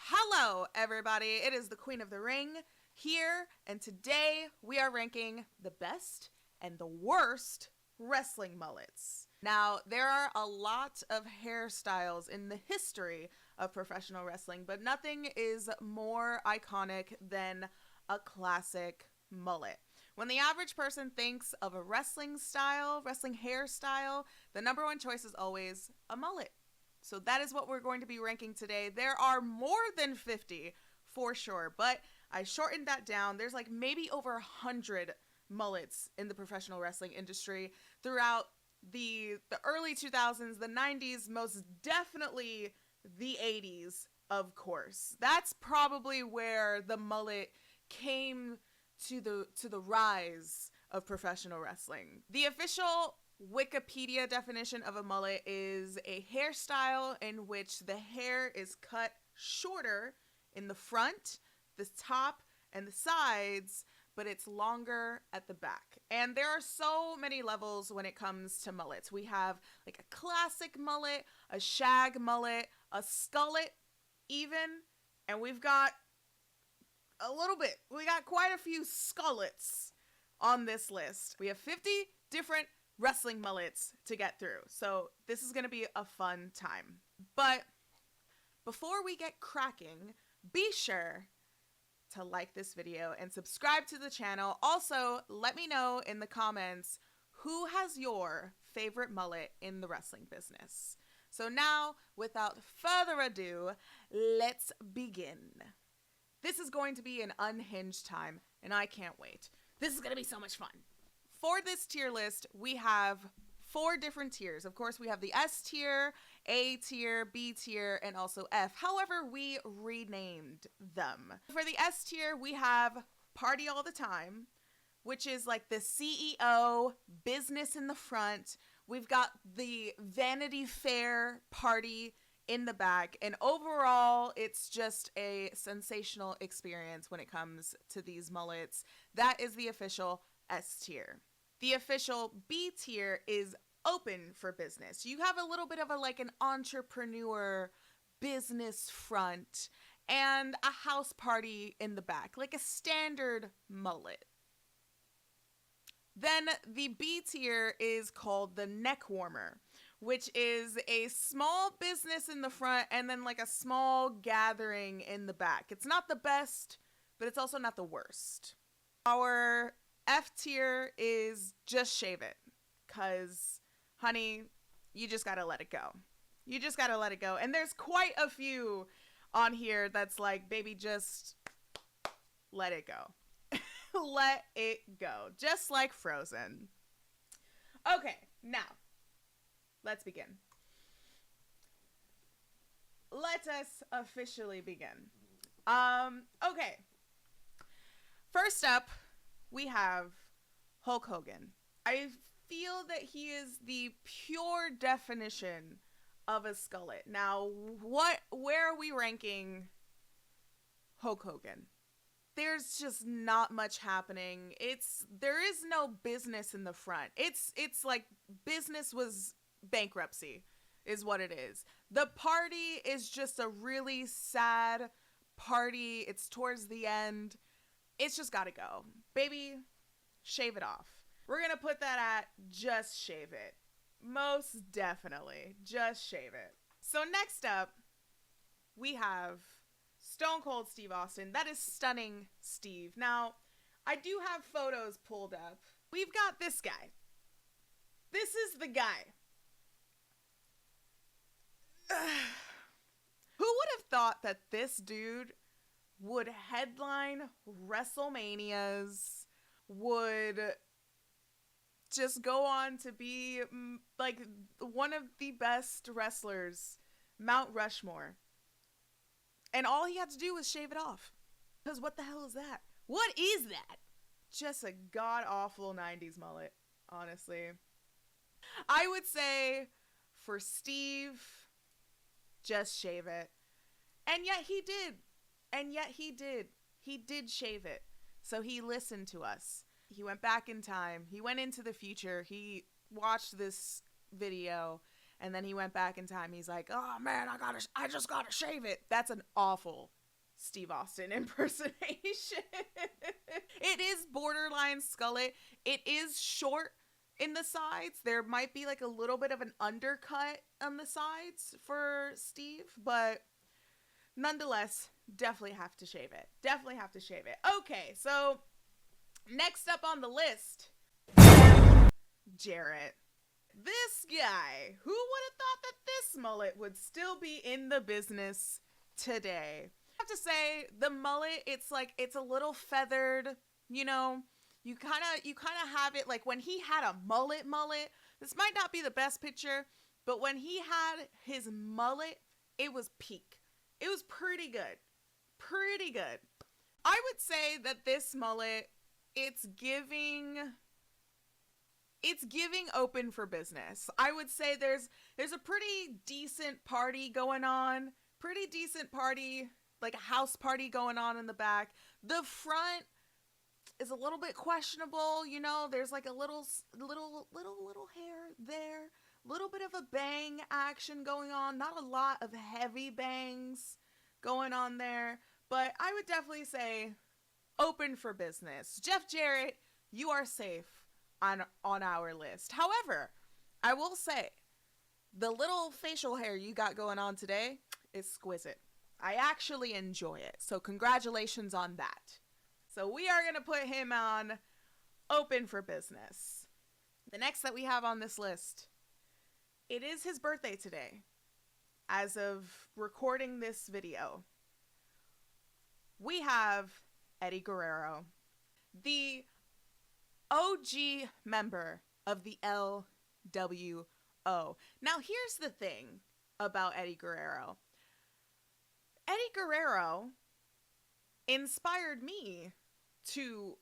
Hello, everybody. It is the Queen of the Ring here, and today we are ranking the best and the worst wrestling mullets. Now, there are a lot of hairstyles in the history of professional wrestling, but nothing is more iconic than a classic mullet. When the average person thinks of a wrestling hairstyle, the number one choice is always a mullet. So that is what we're going to be ranking today. There are more than 50 for sure, but I shortened that down. There's like maybe over 100 mullets in the professional wrestling industry throughout the early 2000s, the 90s, most definitely the 80s, of course. That's probably where the mullet came to the rise of professional wrestling. The official Wikipedia definition of a mullet is a hairstyle in which the hair is cut shorter in the front, the top, and the sides, but it's longer at the back. And there are so many levels when it comes to mullets. We have like a classic mullet, a shag mullet, a skullet even, and we've got a little bit. We got quite a few skullets on this list. We have 50 different wrestling mullets to get through. So this is going to be a fun time. But before we get cracking, be sure to like this video and subscribe to the channel. Also, let me know in the comments who has your favorite mullet in the wrestling business. So now, without further ado, let's begin. This is going to be an unhinged time, and I can't wait. This is going to be so much fun. For this tier list, we have 4 different tiers. Of course, we have the S tier, A tier, B tier, and also F. However, we renamed them. For the S tier, we have Party All the Time, which is like the CEO, business in the front. We've got the Vanity Fair party in the back, and overall, it's just a sensational experience when it comes to these mullets. That is the official S tier. The official B tier is open for business. You have a little bit of an entrepreneur business front and a house party in the back, like a standard mullet. Then the B tier is called the neck warmer, which is a small business in the front and then like a small gathering in the back. It's not the best, but it's also not the worst. Our F tier is just shave it, because, honey, you just gotta let it go. You just gotta let it go. And there's quite a few on here that's like, baby, just let it go. Let it go. Just like Frozen. Okay, now, let's begin. Let us officially begin. Okay. First up, we have Hulk Hogan. I feel that he is the pure definition of a skullet. Now, where are we ranking Hulk Hogan? There's just not much happening. There is no business in the front. It's like business was bankruptcy is what it is. The party is just a really sad party. It's towards the end. It's just gotta go. Baby, shave it off. We're gonna put that at just shave it. Most definitely. Just shave it. So next up, we have Stone Cold Steve Austin. That is Stunning Steve. Now, I do have photos pulled up. We've got this guy. This is the guy. Who would have thought that this dude would headline WrestleManias, would just go on to be like one of the best wrestlers, Mount Rushmore. And all he had to do was shave it off. Because what the hell is that? What is that? Just a god-awful 90s mullet, honestly. I would say for Steve, just shave it. And yet he did. He did shave it. So he listened to us. He went back in time. He went into the future. He watched this video And then he went back in time. He's like, oh man, I just gotta shave it. That's an awful Steve Austin impersonation. It is borderline skullet. It is short in the sides. There might be like a little bit of an undercut on the sides for Steve, but nonetheless, definitely have to shave it. Definitely have to shave it. Okay, so next up on the list, Jarrett. This guy, who would have thought that this mullet would still be in the business today? I have to say, the mullet, it's like, it's a little feathered, you know, you kind of have it like when he had a mullet, this might not be the best picture, but when he had his mullet, it was peak. It was pretty good. Pretty good. I would say that this mullet, it's giving open for business. I would say there's a pretty decent party going on. Pretty decent party, like a house party going on in the back. The front is a little bit questionable, you know. There's like a little hair there. Little bit of a bang action going on. Not a lot of heavy bangs going on there, but I would definitely say open for business. Jeff Jarrett, you are safe on our list. However, I will say the little facial hair you got going on today is exquisite. I actually enjoy it. So congratulations on that. So we are going to put him on open for business. The next that we have on this list, it is his birthday today. As of recording this video, we have Eddie Guerrero, the OG member of the LWO. Now, here's the thing about Eddie Guerrero. Eddie Guerrero inspired me to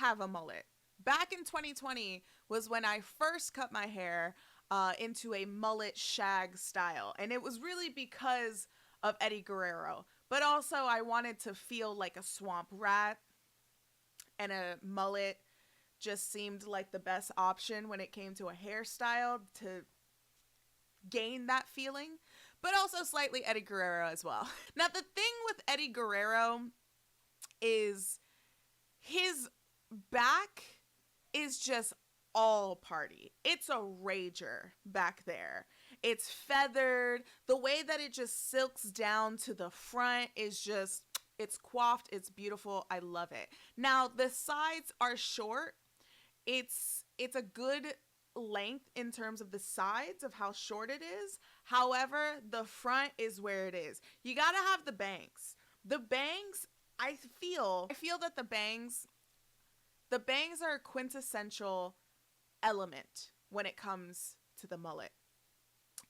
have a mullet. Back in 2020 was when I first cut my hair into a mullet shag style. And it was really because of Eddie Guerrero. But also I wanted to feel like a swamp rat, and a mullet just seemed like the best option when it came to a hairstyle to gain that feeling. But also slightly Eddie Guerrero as well. Now the thing with Eddie Guerrero is his back is just all party. It's a rager back there. It's feathered. The way that it just silks down to the front is just, it's coiffed. It's beautiful. I love it. Now the sides are short. It's a good length in terms of the sides of how short it is. However, the front is where it is. You gotta have the bangs. The bangs, I feel that the bangs are a quintessential element when it comes to the mullet.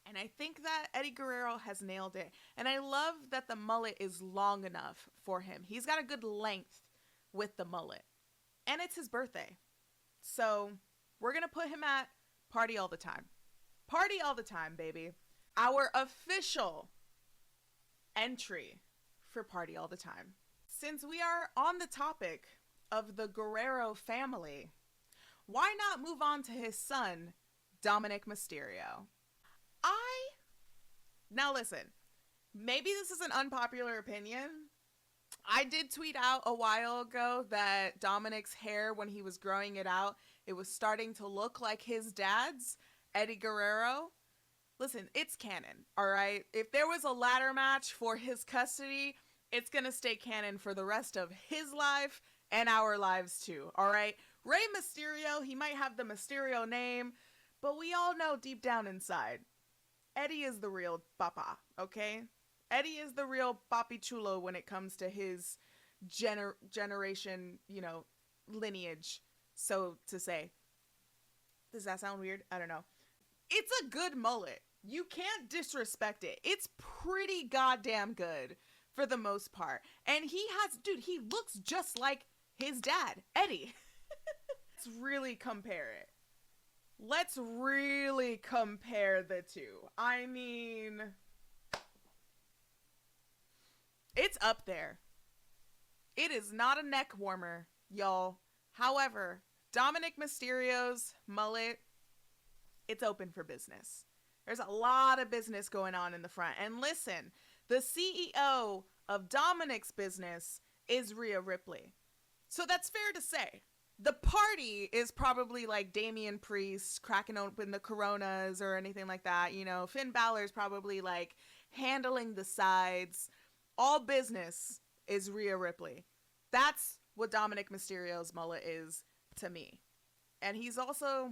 And I think that Eddie Guerrero has nailed it. And I love that the mullet is long enough for him. He's got a good length with the mullet. And it's his birthday. So we're going to put him at party all the time. Party all the time, baby. Our official entry for party all the time. Since we are on the topic of the Guerrero family, why not move on to his son, Dominic Mysterio? Now listen, maybe this is an unpopular opinion. I did tweet out a while ago that Dominic's hair, when he was growing it out, it was starting to look like his dad's, Eddie Guerrero. Listen, it's canon, all right? If there was a ladder match for his custody, it's gonna stay canon for the rest of his life and our lives too, all right? Rey Mysterio, he might have the Mysterio name, but we all know deep down inside, Eddie is the real papa, okay? Eddie is the real papi chulo when it comes to his generation, you know, lineage, so to say. Does that sound weird? I don't know. It's a good mullet. You can't disrespect it. It's pretty goddamn good for the most part. And he looks just like his dad, Eddie. Let's really compare it. Let's really compare the two. I mean, it's up there. It is not a neck warmer, y'all. However, Dominic Mysterio's mullet, it's open for business. There's a lot of business going on in the front. And listen, the CEO of Dominic's business is Rhea Ripley. So that's fair to say. The party is probably like Damian Priest cracking open the Coronas or anything like that. You know, Finn Balor's probably like handling the sides. All business is Rhea Ripley. That's what Dominic Mysterio's mullet is to me. And he's also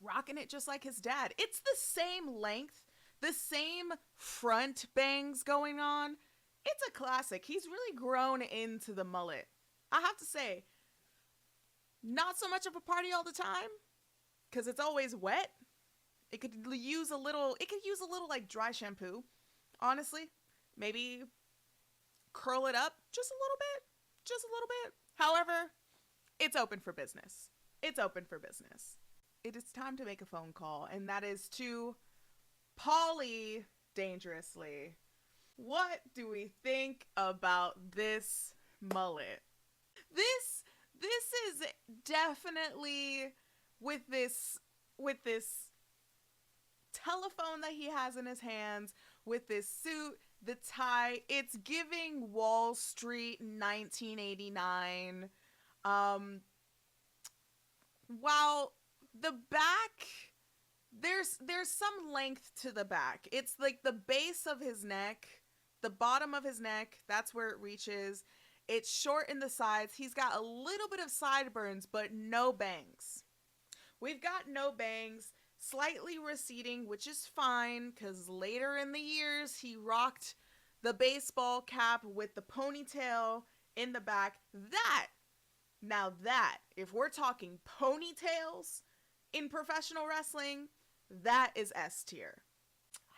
rocking it just like his dad. It's the same length, the same front bangs going on. It's a classic. He's really grown into the mullet. I have to say, not so much of a party all the time, because it's always wet. It could use a little like dry shampoo, honestly. Maybe curl it up just a little bit. However, it's open for business. It's open for business. It is time to make a phone call, and that is to Polly Dangerously. What do we think about this mullet? This is definitely with this telephone that he has in his hands, with this suit, the tie, it's giving Wall Street 1989. While the back, there's some length to the back. It's like the base of his neck, the bottom of his neck, that's where it reaches. It's short in the sides. He's got a little bit of sideburns, but no bangs. We've got no bangs, slightly receding, which is fine, because later in the years, he rocked the baseball cap with the ponytail in the back. Now that, if we're talking ponytails in professional wrestling, that is S tier.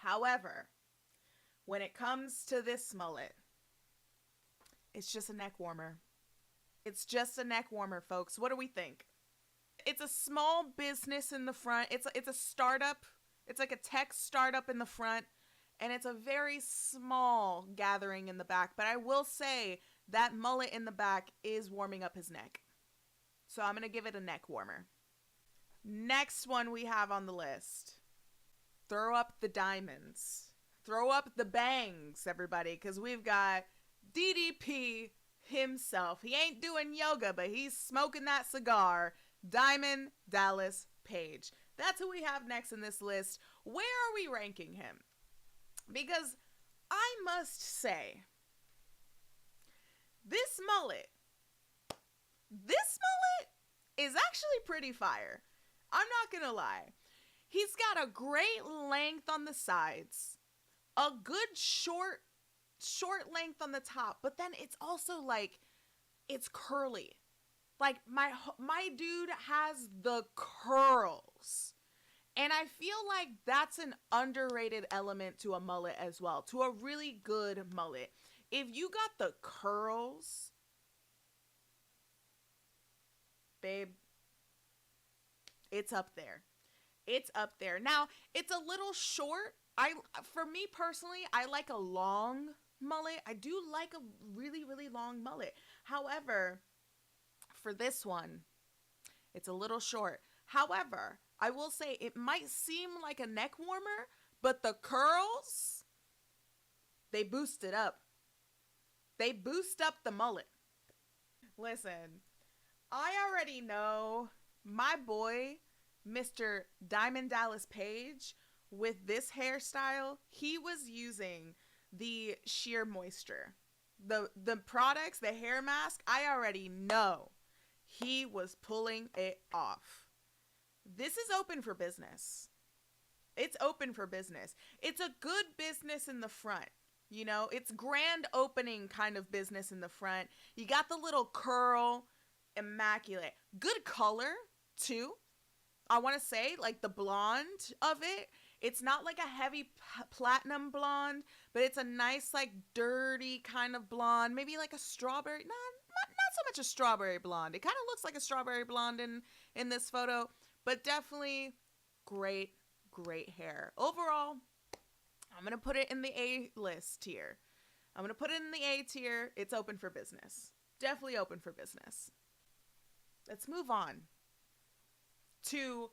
However, when it comes to this mullet, it's just a neck warmer. It's just a neck warmer, folks. What do we think? It's a small business in the front. It's a startup. It's like a tech startup in the front. And it's a very small gathering in the back. But I will say that mullet in the back is warming up his neck. So I'm going to give it a neck warmer. Next one we have on the list. Throw up the diamonds. Throw up the bangs, everybody. Because we've got DDP himself. He ain't doing yoga, but he's smoking that cigar. Diamond Dallas Page. That's who we have next in this list. Where are we ranking him? Because I must say, this mullet is actually pretty fire. I'm not gonna lie. He's got a great length on the sides, a good short length on the top, but then it's also like, it's curly. Like, my dude has the curls. And I feel like that's an underrated element to a mullet as well, to a really good mullet. If you got the curls, babe, it's up there. It's up there. Now, it's a little short. For me personally, I like a long mullet. I do like a really, really long mullet. However, for this one, it's a little short. However, I will say it might seem like a neck warmer, but the curls, they boost it up. They boost up the mullet. Listen, I already know my boy, Mr. Diamond Dallas Page, with this hairstyle, he was using the sheer moisture. The products, the hair mask, I already know he was pulling it off. This is open for business. It's open for business. It's a good business in the front. You know, it's grand opening kind of business in the front. You got the little curl, immaculate. Good color, too. I want to say, like, the blonde of it. It's not like a heavy platinum blonde, but it's a nice, like, dirty kind of blonde. Maybe like a strawberry. Not so much a strawberry blonde. It kind of looks like a strawberry blonde in this photo, but definitely great, great hair. Overall, I'm going to put it in the A list tier. I'm going to put it in the A tier. It's open for business. Definitely open for business. Let's move on to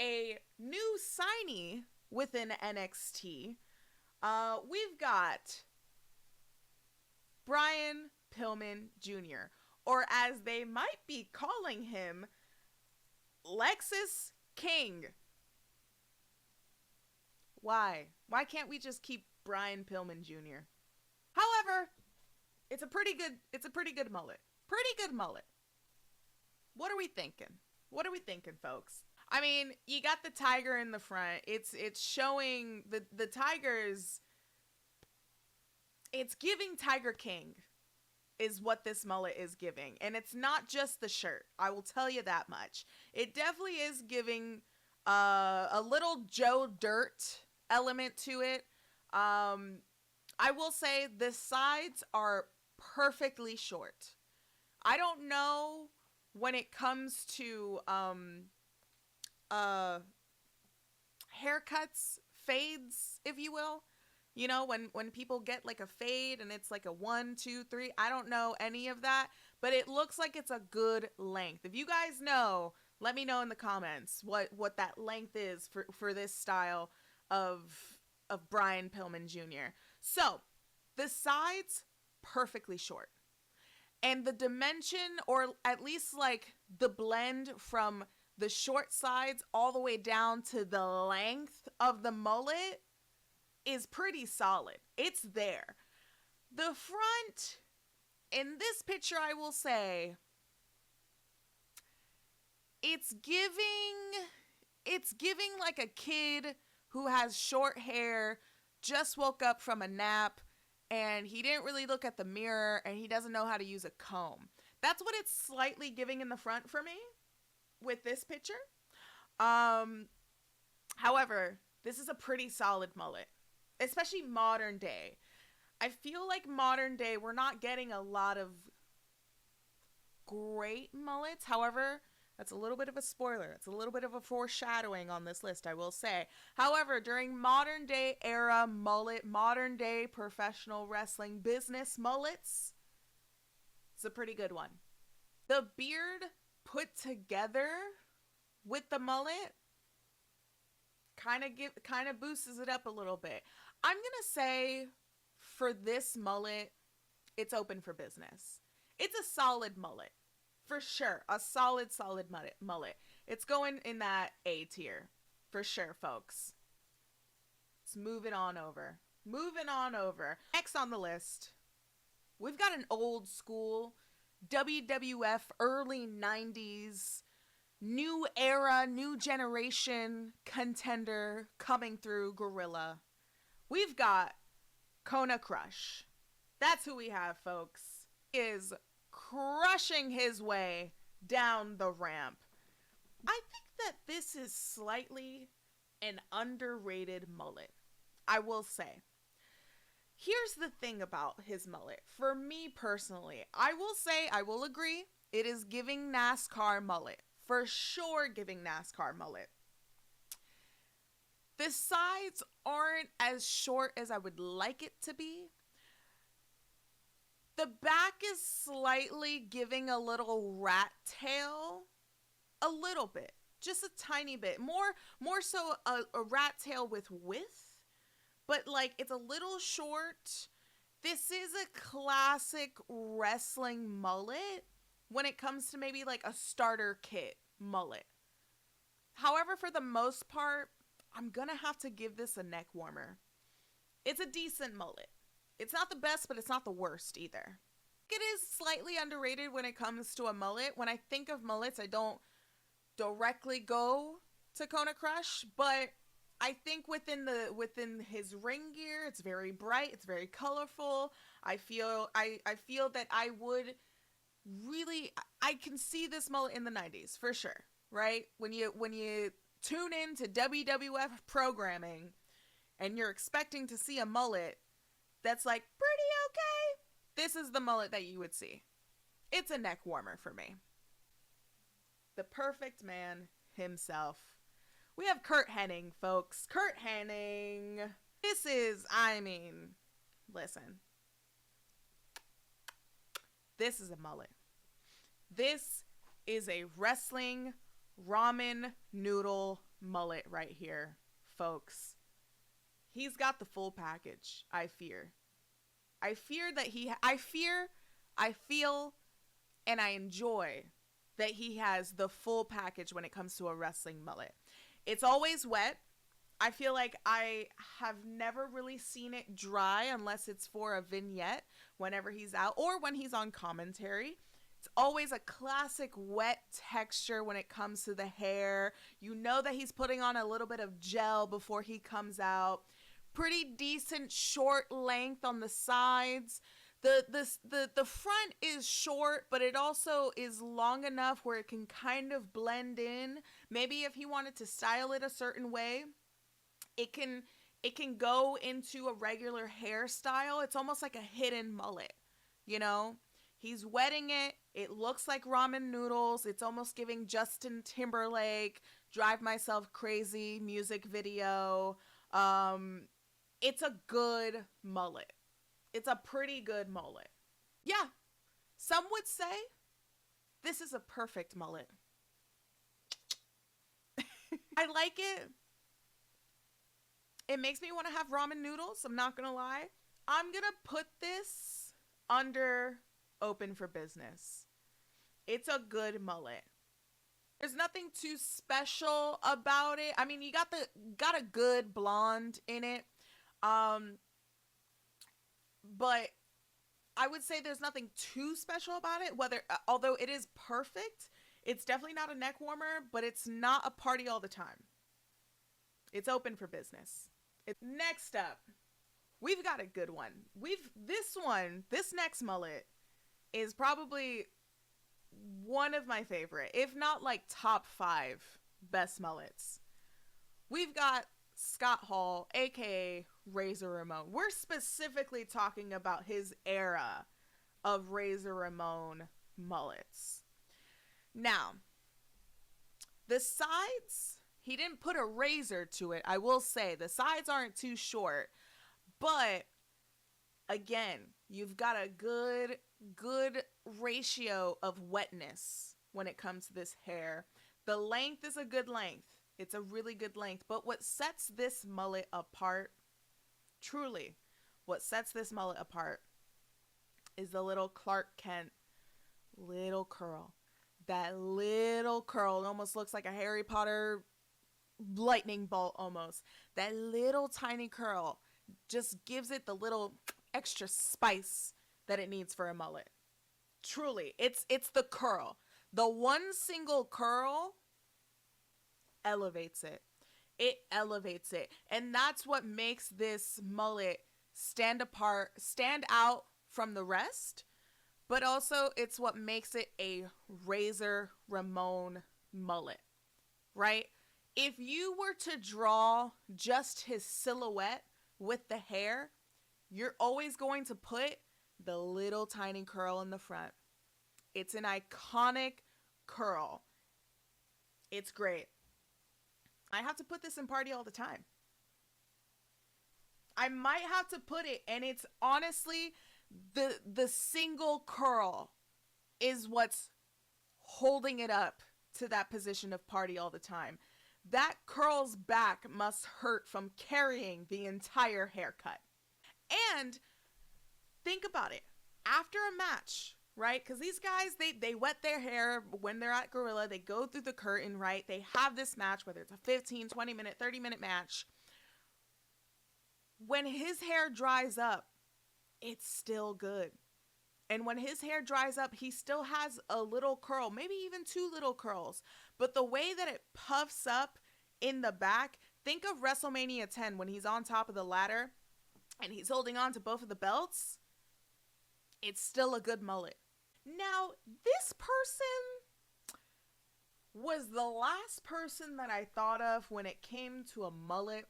a new signee within NXT. We've got Brian Pillman Jr., or as they might be calling him, Lexus King. Why? Why can't we just keep Brian Pillman Jr.? However, it's a pretty good mullet. Pretty good mullet. What are we thinking? What are we thinking, folks? I mean, you got the tiger in the front. It's showing the tigers. It's giving Tiger King is what this mullet is giving. And it's not just the shirt. I will tell you that much. It definitely is giving a little Joe Dirt element to it. I will say the sides are perfectly short. I don't know when it comes to haircuts, fades, if you will. You know, when people get like a fade and it's like a 1, 2, 3, I don't know any of that, but it looks like it's a good length. If you guys know, let me know in the comments what that length is for this style of Brian Pillman Jr. So, the sides, perfectly short. And the dimension, or at least like the blend from the short sides all the way down to the length of the mullet, is pretty solid. It's there. The front, in this picture, I will say, it's giving like a kid who has short hair, just woke up from a nap, and he didn't really look at the mirror, and he doesn't know how to use a comb. That's what it's slightly giving in the front for me with this picture. However, this is a pretty solid mullet. Especially modern day. I feel like modern day, we're not getting a lot of great mullets. However, that's a little bit of a spoiler. It's a little bit of a foreshadowing on this list, I will say. However, during modern day era mullet, modern day professional wrestling business mullets, it's a pretty good one. The beard put together with the mullet kind of boosts it up a little bit. I'm gonna say for this mullet, it's open for business. It's a solid mullet, for sure. A solid mullet. It's going in that A tier, for sure, folks. Let's move it on over. Moving on over. Next on the list, we've got an old school WWF early 90s new era, new generation contender coming through, Gorilla. We've got Kona Crush. That's who we have, folks. He is crushing his way down the ramp. I think that this is slightly an underrated mullet, I will say. Here's the thing about his mullet. For me personally, I will agree, it is giving NASCAR mullet. For sure giving NASCAR mullet. The sides aren't as short as I would like it to be. The back is slightly giving a little rat tail. A little bit. Just a tiny bit. More so a rat tail with width. But like it's a little short. This is a classic wrestling mullet when it comes to maybe like a starter kit mullet. However, for the most part, I'm gonna have to give this a neck warmer. It's a decent mullet. It's not the best, but it's not the worst either. It is slightly underrated when it comes to a mullet. When I think of mullets, I don't directly go to Kona Crush, but I think within his ring gear, it's very bright, it's very colorful. I feel that I would really, I can see this mullet in the 90s for sure, right? When you tune in to WWF programming and you're expecting to see a mullet that's like pretty okay, this is the mullet that you would see. It's a neck warmer for me. The perfect man himself. We have Curt Henning, folks. Curt Henning. This is, listen. This is a mullet. This is a wrestling ramen noodle mullet right here, folks. He's got the full package, I fear. I fear that I feel, and I enjoy that he has the full package when it comes to a wrestling mullet. It's always wet. I feel like I have never really seen it dry unless it's for a vignette whenever he's out or when he's on commentary. It's always a classic wet texture when it comes to the hair. You know that he's putting on a little bit of gel before he comes out. Pretty decent short length on the sides. The front is short, but it also is long enough where it can kind of blend in. Maybe if he wanted to style it a certain way, it can go into a regular hairstyle. It's almost like a hidden mullet, you know? He's wetting it. It looks like ramen noodles. It's almost giving Justin Timberlake, Drive Myself Crazy music video. It's a good mullet. It's a pretty good mullet. Yeah, some would say this is a perfect mullet. I like it. It makes me want to have ramen noodles. I'm not going to lie. I'm going to put this under open for business. It's a good mullet. There's nothing too special about it. I mean, you got a good blonde in it. But I would say there's nothing too special about it. Although it is perfect, it's definitely not a neck warmer, but it's not a party all the time. It's open for business. Next up, we've got a good one. This next mullet is probably one of my favorite, if not like top 5 best mullets. We've got Scott Hall, aka Razor Ramon. We're specifically talking about his era of Razor Ramon mullets. Now, the sides, he didn't put a razor to it. I will say the sides aren't too short, but again, you've got a good ratio of wetness when it comes to this hair. The length is a good length. It's a really good length. But what sets this mullet apart, truly, what sets this mullet apart is the little Clark Kent little curl. That little curl, it almost looks like a Harry Potter lightning bolt almost. That little tiny curl just gives it the little extra spice that it needs for a mullet. Truly, it's the curl. The one single curl elevates it. It elevates it. And that's what makes this mullet stand out from the rest. But also, it's what makes it a Razor Ramon mullet, right? If you were to draw just his silhouette with the hair, you're always going to put the little tiny curl in the front. It's an iconic curl. It's great. I have to put this in party all the time. I might have to put it, and it's honestly the single curl is what's holding it up to that position of party all the time. That curl's back must hurt from carrying the entire haircut. And think about it. After a match, right? Because these guys, they wet their hair when they're at Gorilla. They go through the curtain, right? They have this match, whether it's a 15, 20 minute, 30 minute match. When his hair dries up, it's still good. And when his hair dries up, he still has a little curl, maybe even 2 little curls. But the way that it puffs up in the back, think of WrestleMania 10 when he's on top of the ladder and he's holding on to both of the belts. It's still a good mullet. Now, this person was the last person that I thought of when it came to a mullet.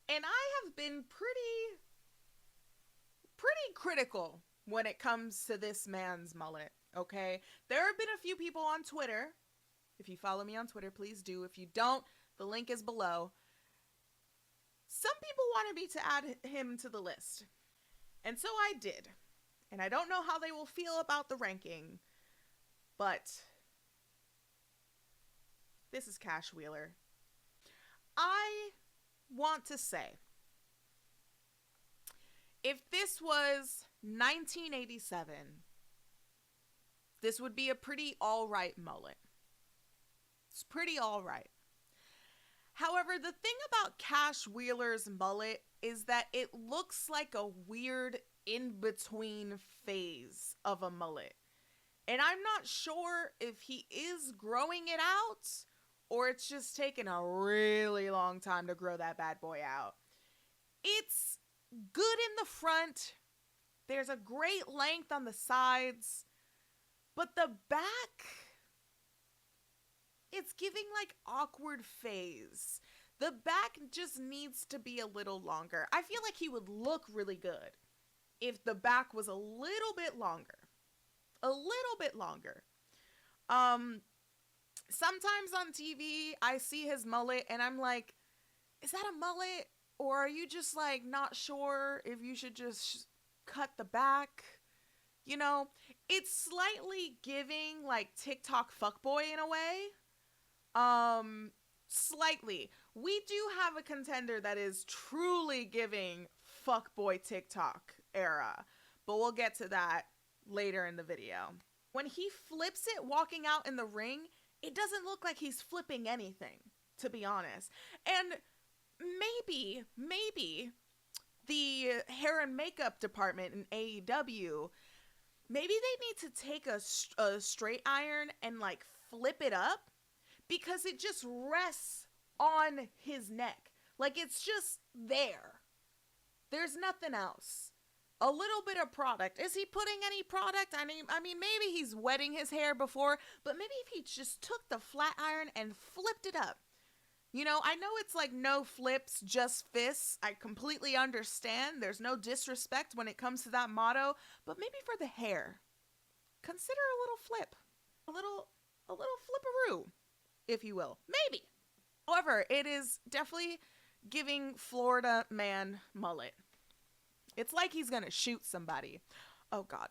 And I have been pretty critical when it comes to this man's mullet, okay? There have been a few people on Twitter. If you follow me on Twitter, please do. If you don't, the link is below. Some people wanted me to add him to the list. And so I did. And I don't know how they will feel about the ranking, but this is Cash Wheeler. I want to say If this was 1987, this would be a pretty alright mullet. It's pretty alright. However, the thing about Cash Wheeler's mullet is that it looks like a weird in-between phase of a mullet. And I'm not sure if he is growing it out or it's just taken a really long time to grow that bad boy out. It's good in the front. There's a great length on the sides. But the back, it's giving like awkward phase. The back just needs to be a little longer. I feel like he would look really good if the back was a little bit longer. A little bit longer. Sometimes on TV, I see his mullet and I'm like, is that a mullet? Or are you just like not sure if you should just cut the back? You know, it's slightly giving like TikTok fuckboy in a way. Slightly. We do have a contender that is truly giving fuckboy TikTok era, but we'll get to that later in the video. When he flips it walking out in the ring, it doesn't look like he's flipping anything, to be honest. And maybe the hair and makeup department in AEW, maybe they need to take a straight iron and like flip it up, because it just rests on his neck. Like it's just there. There's nothing else. A little bit of product. Is he putting any product? I mean, maybe he's wetting his hair before, but maybe if he just took the flat iron and flipped it up. You know, I know it's like no flips, just fists. I completely understand. There's no disrespect when it comes to that motto, but maybe for the hair, consider a little flip. A little flipperoo, if you will. Maybe. However, it is definitely giving Florida man mullet. It's like he's gonna shoot somebody. Oh God.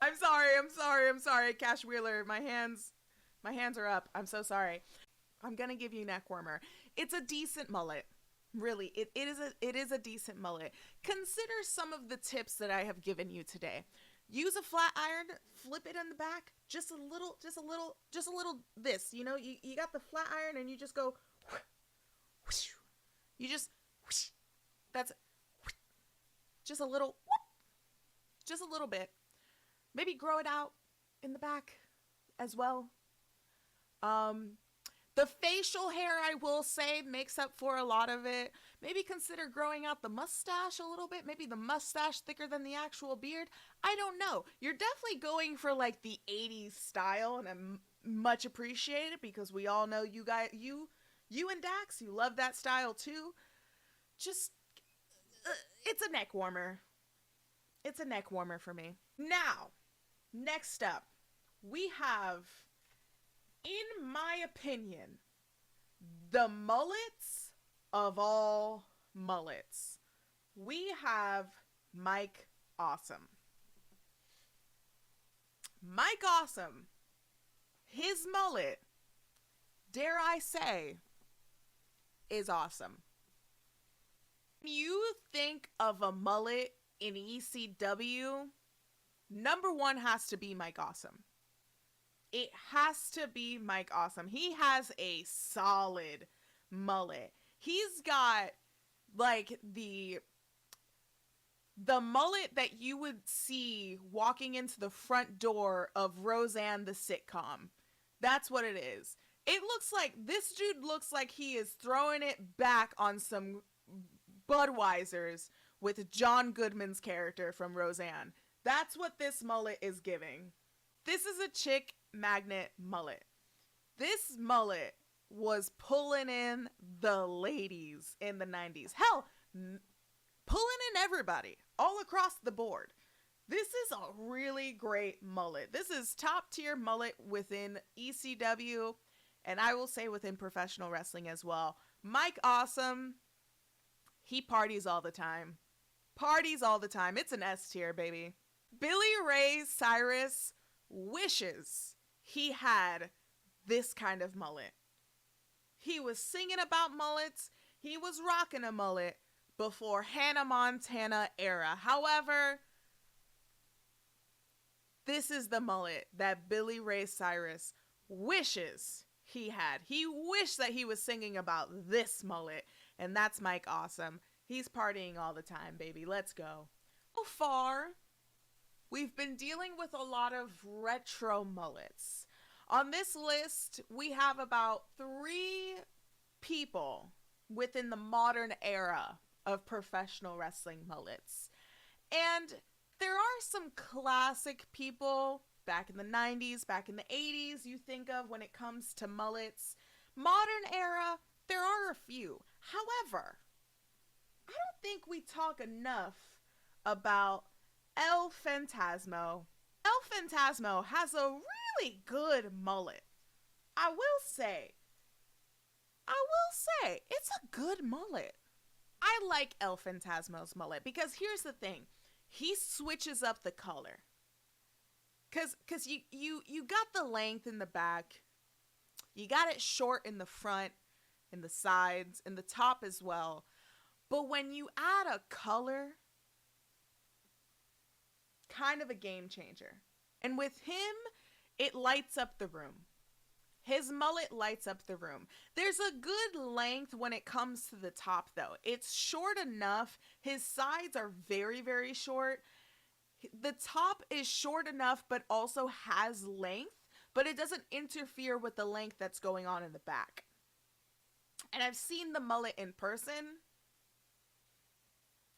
I'm sorry. Cash Wheeler, my hands are up. I'm so sorry. I'm gonna give you neck warmer. It's a decent mullet. Really, it is a decent mullet. Consider some of the tips that I have given you today. Use a flat iron, flip it in the back, just a little this, you know, you got the flat iron and you just go, whoosh, you just, whoosh, that's, whoosh, just a little bit. Maybe grow it out in the back as well. The facial hair, I will say, makes up for a lot of it. Maybe consider growing out the mustache a little bit. Maybe the mustache thicker than the actual beard. I don't know. You're definitely going for like the 80s style, and I'm much appreciated because we all know you guys, you and Dax, you love that style too. Just, it's a neck warmer. It's a neck warmer for me. Now, next up, we have, in my opinion, the mullets of all mullets. We have Mike Awesome. Mike Awesome, his mullet, dare I say, is awesome. When you think of a mullet in ECW, number one has to be Mike Awesome. It has to be Mike Awesome. He has a solid mullet. He's got like the mullet that you would see walking into the front door of Roseanne the sitcom. That's what it is. It looks like, this dude looks like he is throwing it back on some Budweisers with John Goodman's character from Roseanne. That's what this mullet is giving. This is a chick magnet mullet. This mullet was pulling in the ladies in the 90s. Hell, pulling in everybody all across the board. This is a really great mullet. This is top tier mullet within ECW, and I will say within professional wrestling as well. Mike Awesome, he parties all the time. Parties all the time. It's an S tier, baby. Billy Ray Cyrus wishes he had this kind of mullet. He was singing about mullets. He was rocking a mullet, before Hannah Montana era. However, this is the mullet that Billy Ray Cyrus wishes he had. He wished that he was singing about this mullet, and that's Mike Awesome. He's partying all the time, baby. Let's go. So far, we've been dealing with a lot of retro mullets. On this list, we have about 3 people within the modern era of professional wrestling mullets. And there are some classic people back in the 90s, back in the 80s you think of when it comes to mullets. Modern era, there are a few. However, I don't think we talk enough about El Fantasma. El Fantasma has a really good mullet. I will say, it's a good mullet. I like El Fantasma's mullet because here's the thing. He switches up the color. Cause you got the length in the back. You got it short in the front, in the sides, in the top as well. But when you add a color, kind of a game changer. And with him, it lights up the room. His mullet lights up the room. There's a good length when it comes to the top, though. It's short enough. His sides are very, very short. The top is short enough, but also has length, but it doesn't interfere with the length that's going on in the back. And I've seen the mullet in person.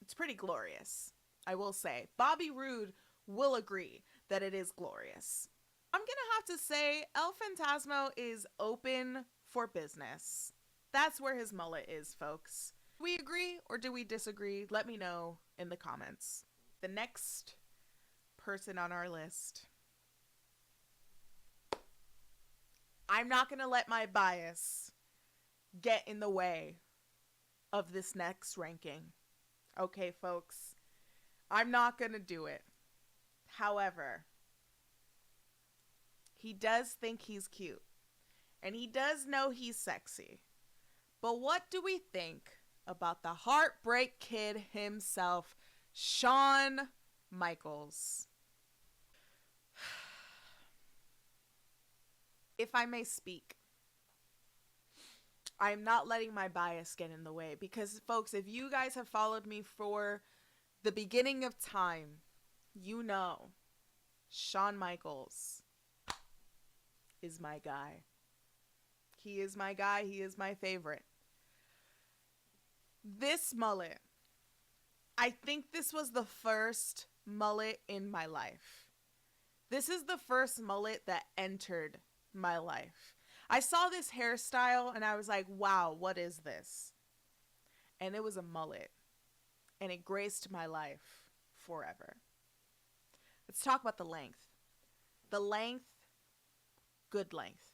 It's pretty glorious, I will say. Bobby Roode will agree that it is glorious. I'm gonna have to say El Fantasma is open for business. That's where his mullet is, folks. Do we agree or do we disagree? Let me know in the comments. The next person on our list. I'm not gonna let my bias get in the way of this next ranking. Okay, folks. I'm not gonna do it. However, he does think he's cute. And he does know he's sexy. But what do we think about the Heartbreak Kid himself, Shawn Michaels? If I may speak, I'm not letting my bias get in the way. Because, folks, if you guys have followed me for the beginning of time, you know Shawn Michaels is my guy. He is my guy. He is my favorite. This mullet, I think this was the first mullet in my life. This is the first mullet that entered my life. I saw this hairstyle and I was like, wow, what is this? And it was a mullet. And it graced my life forever. Let's talk about the length. The length, good length.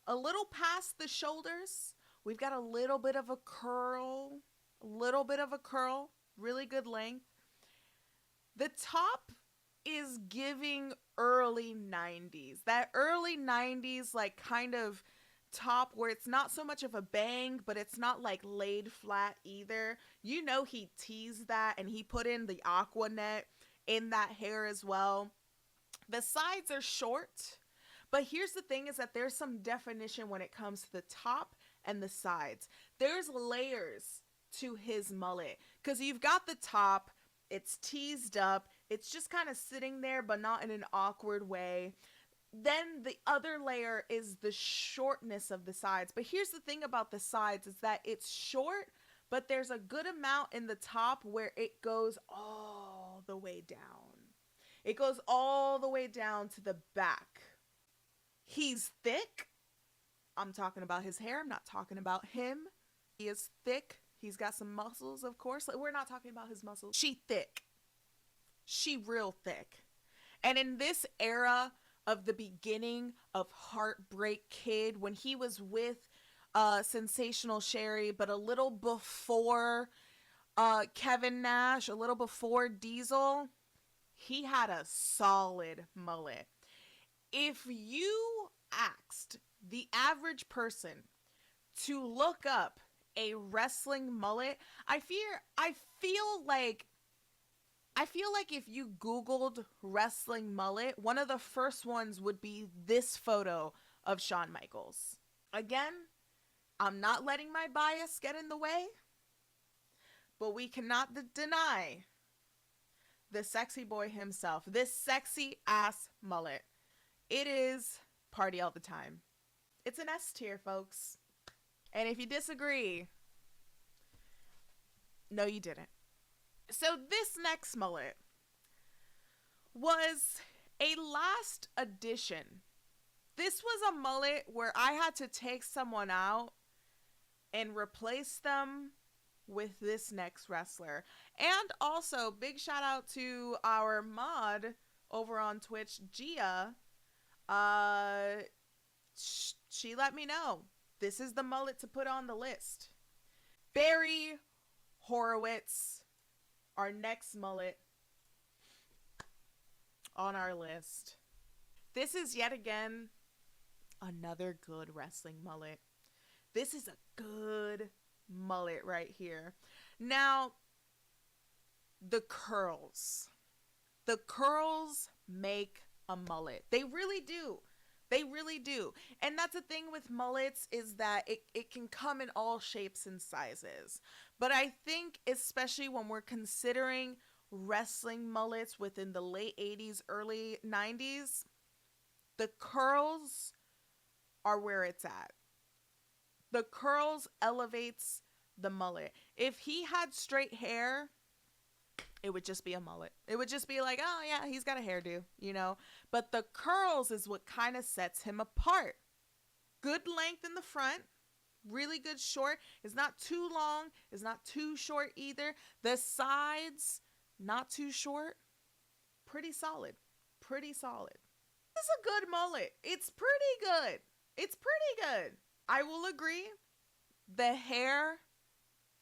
A little past the shoulders, we've got a little bit of a curl. Really good length. The top is giving early 90s. That early 90s, like, kind of top where it's not so much of a bang, but it's not like laid flat either. You know he teased that and he put in the aqua net in that hair as well. The sides are short, but here's the thing is that there's some definition when it comes to the top and the sides. There's layers to his mullet because you've got the top, it's teased up, it's just kind of sitting there but not in an awkward way. Then the other layer is the shortness of the sides. But here's the thing about the sides is that it's short, but there's a good amount in the top where it goes all the way down. It goes all the way down to the back. He's thick. I'm talking about his hair. I'm not talking about him. He is thick. He's got some muscles, of course. We're not talking about his muscles. She thick. She real thick. And in this era of the beginning of Heartbreak Kid, when he was with Sensational Sherry, but a little before Kevin Nash, a little before Diesel, he had a solid mullet. If you asked the average person to look up a wrestling mullet, I feel like if you Googled wrestling mullet, one of the first ones would be this photo of Shawn Michaels. Again, I'm not letting my bias get in the way, but we cannot deny the sexy boy himself, this sexy ass mullet. It is party all the time. It's an S tier, folks. And if you disagree, no, you didn't. So this next mullet was a last addition. This was a mullet where I had to take someone out and replace them with this next wrestler. And also, big shout out to our mod over on Twitch, Gia. She let me know this is the mullet to put on the list. Barry Horowitz, our next mullet on our list. This is yet again another good wrestling mullet. This is a good mullet right here. Now, the curls. The curls make a mullet. They really do. They really do. And that's the thing with mullets, is that it can come in all shapes and sizes. But I think especially when we're considering wrestling mullets within the late 80s, early 90s, the curls are where it's at. The curls elevates the mullet. If he had straight hair, it would just be a mullet. It would just be like, oh yeah, he's got a hairdo, you know? But the curls is what kind of sets him apart. Good length in the front, really good short. It's not too long, it's not too short either. The sides, not too short. Pretty solid. Pretty solid. This is a good mullet. It's pretty good. It's pretty good. I will agree. The hair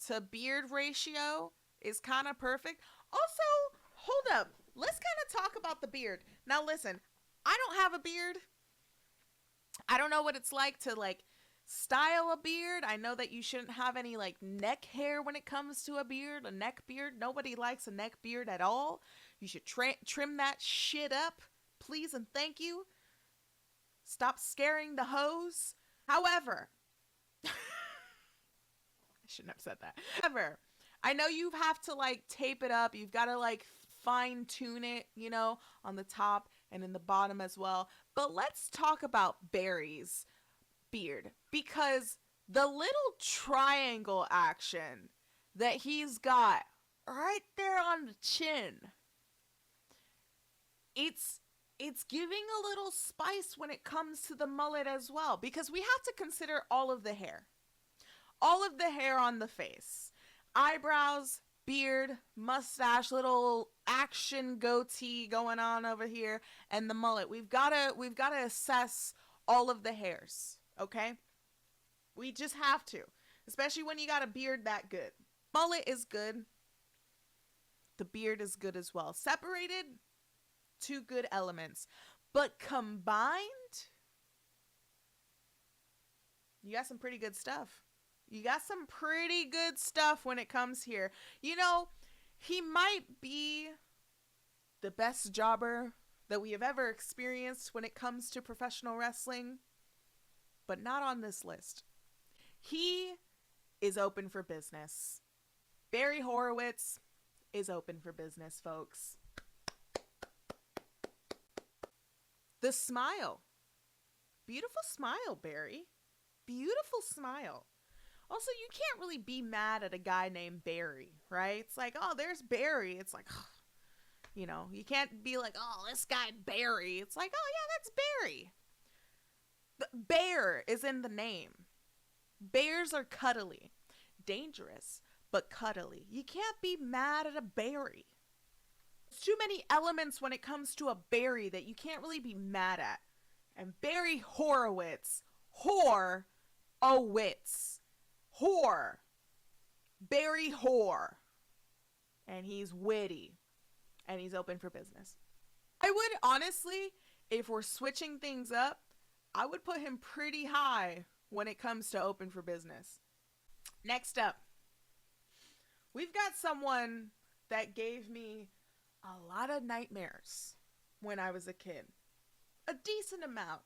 to beard ratio is kind of perfect. Also, hold up. Let's kind of talk about the beard. Now listen, I don't have a beard. I don't know what it's like to like style a beard. I know that you shouldn't have any like neck hair when it comes to a beard, a neck beard. Nobody likes a neck beard at all. You should trim that shit up, please and thank you. Stop scaring the hoes. However, I shouldn't have said that. However, I know you have to like tape it up. You've got to like fine tune it, you know, on the top and in the bottom as well. But let's talk about Barry's beard, because the little triangle action that he's got right there on the chin, it's giving a little spice when it comes to the mullet as well, because we have to consider all of the hair on the face, eyebrows, beard, mustache, little action goatee going on over here, and the mullet. We've got to assess all of the hairs, okay? We just have to, especially when you got a beard that good. Mullet is good. The beard is good as well. Separated, two good elements, but combined, you got some pretty good stuff. You got some pretty good stuff when it comes here. You know, he might be the best jobber that we have ever experienced when it comes to professional wrestling, but not on this list. He is open for business. Barry Horowitz is open for business, folks. The smile. Beautiful smile, Barry. Beautiful smile. Also, you can't really be mad at a guy named Barry, right? It's like, oh, there's Barry. It's like, you know, you can't be like, oh, this guy Barry. It's like, oh, yeah, that's Barry. The bear is in the name. Bears are cuddly. Dangerous, but cuddly. You can't be mad at a Barry. There's too many elements when it comes to a Barry that you can't really be mad at. And Barry Horowitz, Horowitz, whore, Barry whore, and he's witty, and he's open for business. I would honestly, if we're switching things up, I would put him pretty high when it comes to open for business. Next up, we've got someone that gave me a lot of nightmares when I was a kid. A decent amount.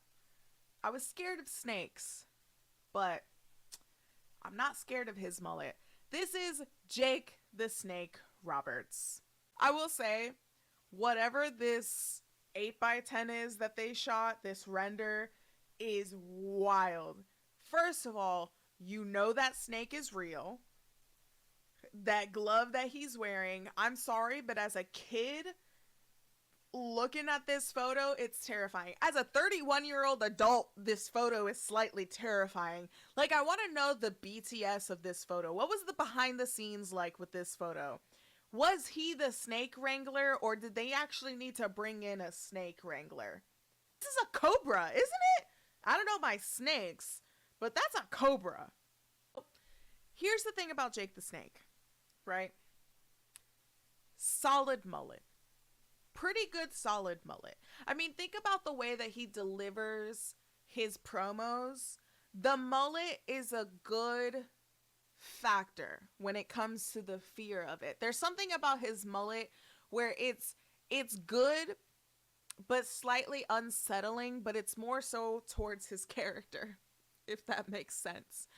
I was scared of snakes, but I'm not scared of his mullet. This is Jake the Snake Roberts. I will say, whatever this 8x10 is that they shot, this render, is wild. First of all, you know that snake is real. That glove that he's wearing, I'm sorry, but as a kid, looking at this photo, it's terrifying. As a 31-year-old adult, this photo is slightly terrifying. Like, I want to know the BTS of this photo. What was the behind the scenes like with this photo? Was he the snake wrangler, or did they actually need to bring in a snake wrangler? This is a cobra, isn't it? I don't know my snakes, but that's a cobra. Here's the thing about Jake the Snake, right? Solid mullet. Pretty good solid mullet. I mean, think about the way that he delivers his promos. The mullet is a good factor when it comes to the fear of it. There's something about his mullet where it's good but slightly unsettling, but it's more so towards his character, if that makes sense.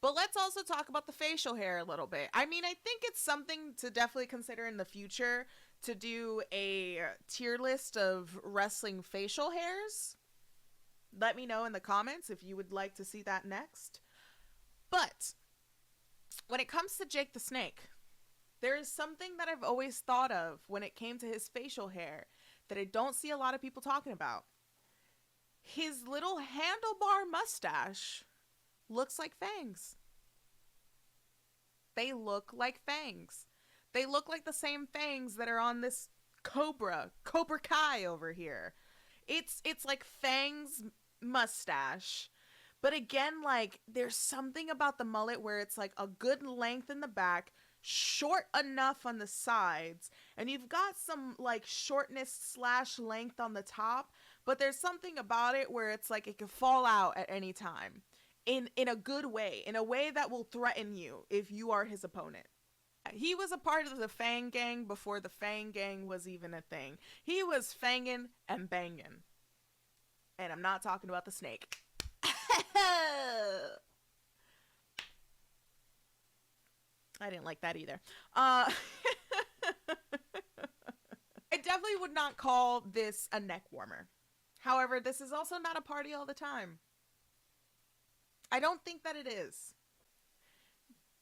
But let's also talk about the facial hair a little bit. I mean, I think it's something to definitely consider in the future, to do a tier list of wrestling facial hairs. Let me know in the comments if you would like to see that next. But when it comes to Jake the Snake, there is something that I've always thought of when it came to his facial hair that I don't see a lot of people talking about. His little handlebar mustache looks like fangs. They look like fangs. They look like the same fangs that are on this Cobra Kai over here. It's like Fang's mustache. But again, like, there's something about the mullet where it's like a good length in the back, short enough on the sides, and you've got some like shortness / length on the top, but there's something about it where it's like it can fall out at any time in a good way, in a way that will threaten you if you are his opponent. He was a part of the Fang Gang before the Fang Gang was even a thing. He was fangin' and bangin'. And I'm not talking about the snake. I didn't like that either. I definitely would not call this a neck warmer. However, this is also not a party all the time. I don't think that it is.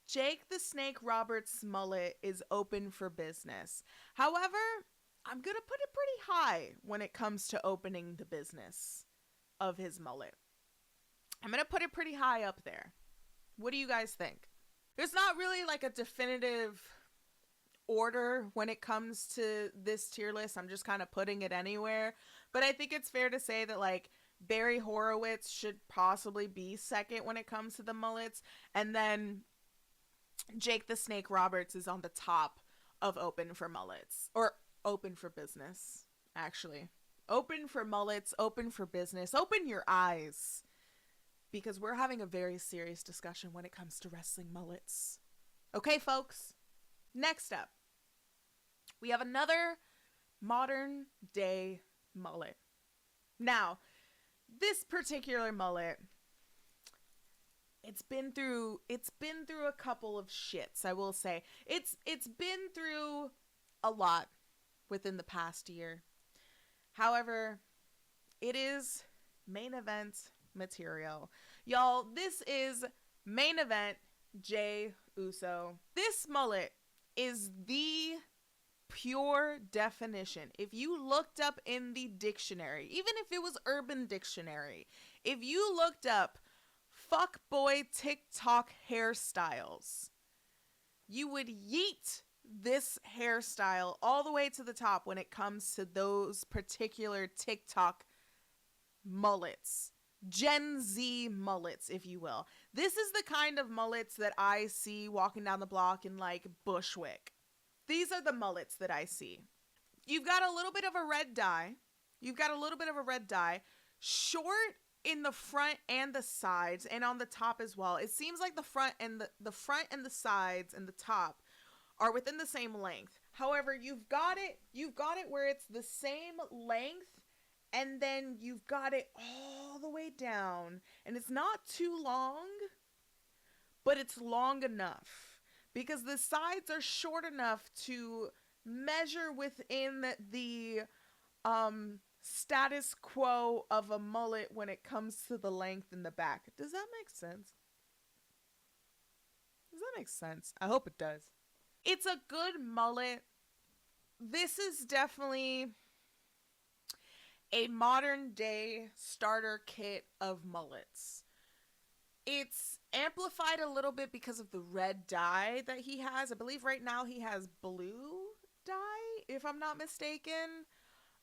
Jake the Snake Roberts' mullet is open for business. However, I'm going to put it pretty high when it comes to opening the business of his mullet. I'm going to put it pretty high up there. What do you guys think? There's not really like a definitive order when it comes to this tier list. I'm just kind of putting it anywhere. But I think it's fair to say that like Barry Horowitz should possibly be second when it comes to the mullets. And then Jake the Snake Roberts is on the top of open for mullets. Or open for business, actually. Open for mullets, open for business. Open your eyes. Because we're having a very serious discussion when it comes to wrestling mullets. Okay, folks. Next up, we have another modern day mullet. Now, this particular mullet, it's been through a couple of shits, I will say. It's been through a lot within the past year. However, it is main event material. Y'all, this is main event Jey Uso. This mullet is the pure definition. If you looked up in the dictionary, even if it was Urban Dictionary, if you looked up fuckboy TikTok hairstyles, you would yeet this hairstyle all the way to the top when it comes to those particular TikTok mullets. Gen Z mullets, if you will. This is the kind of mullets that I see walking down the block in like Bushwick. These are the mullets that I see. You've got a little bit of a red dye. Short in the front and the sides and on the top as well. It seems like the front and the sides and the top are within the same length. However, you've got it where it's the same length, and then you've got it all the way down, and it's not too long, but it's long enough because the sides are short enough to measure within the status quo of a mullet when it comes to the length in the back. Does that make sense? Does that make sense? I hope it does. It's a good mullet. This is definitely a modern day starter kit of mullets. It's amplified a little bit because of the red dye that he has. I believe right now he has blue dye, if I'm not mistaken.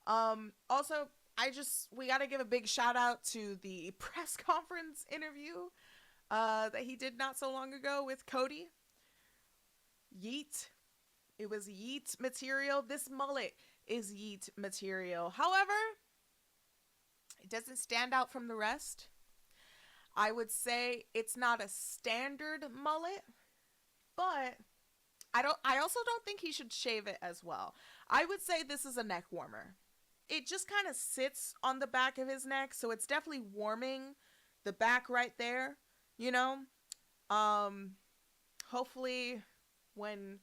Also, we got to give a big shout out to the press conference interview that he did not so long ago with Cody. Yeet. It was yeet material. This mullet is yeet material. However, it doesn't stand out from the rest. I would say it's not a standard mullet, but I also don't think he should shave it as well. I would say this is a neck warmer. It just kind of sits on the back of his neck, so it's definitely warming the back right there, you know? Hopefully when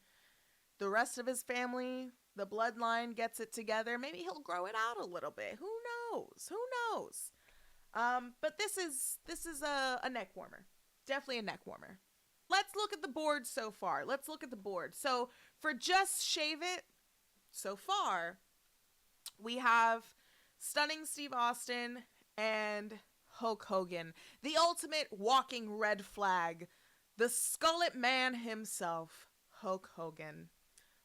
the rest of his family, the bloodline, gets it together, maybe he'll grow it out a little bit. Who knows? Who knows? But this is a neck warmer. Definitely a neck warmer. Let's look at the board so far. Let's look at the board. So for just shave it, so far, we have Stunning Steve Austin and Hulk Hogan. The ultimate walking red flag. The Skullet Man himself, Hulk Hogan.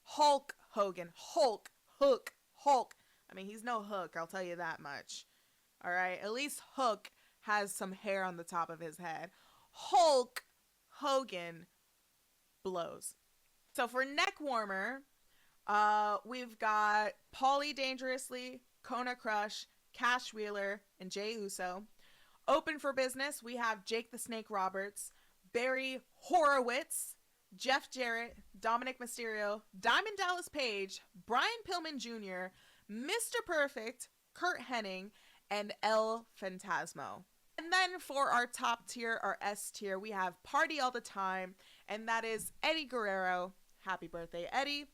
Hulk Hogan. Hulk. Hook. Hulk. I mean, he's no Hook, I'll tell you that much. Alright, at least Hook has some hair on the top of his head. Hulk Hogan blows. So for neck warmer, we've got Paulie Dangerously, Kona Crush, Cash Wheeler, and Jey Uso. Open for business, we have Jake the Snake Roberts, Barry Horowitz, Jeff Jarrett, Dominic Mysterio, Diamond Dallas Page, Brian Pilman Jr., Mr. Perfect, Kurt Henning, and El Fantasma. And then for our top tier, our S tier, we have Party All the Time, and that is Eddie Guerrero. Happy birthday, Eddie.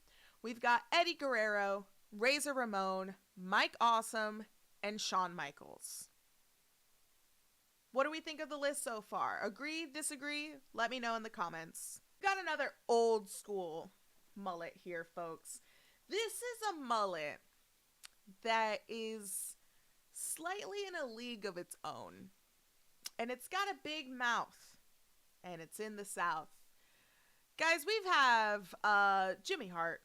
We've got Eddie Guerrero, Razor Ramon, Mike Awesome, and Shawn Michaels. What do we think of the list so far? Agree, disagree? Let me know in the comments. Got another old school mullet here, folks. This is a mullet that is slightly in a league of its own. And it's got a big mouth. And it's in the South. Guys, we have Jimmy Hart.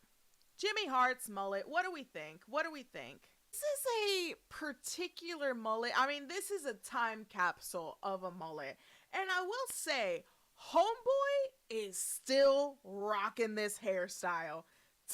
Jimmy Hart's mullet. What do we think? What do we think? This is a particular mullet. I mean, this is a time capsule of a mullet. And I will say, Homeboy is still rocking this hairstyle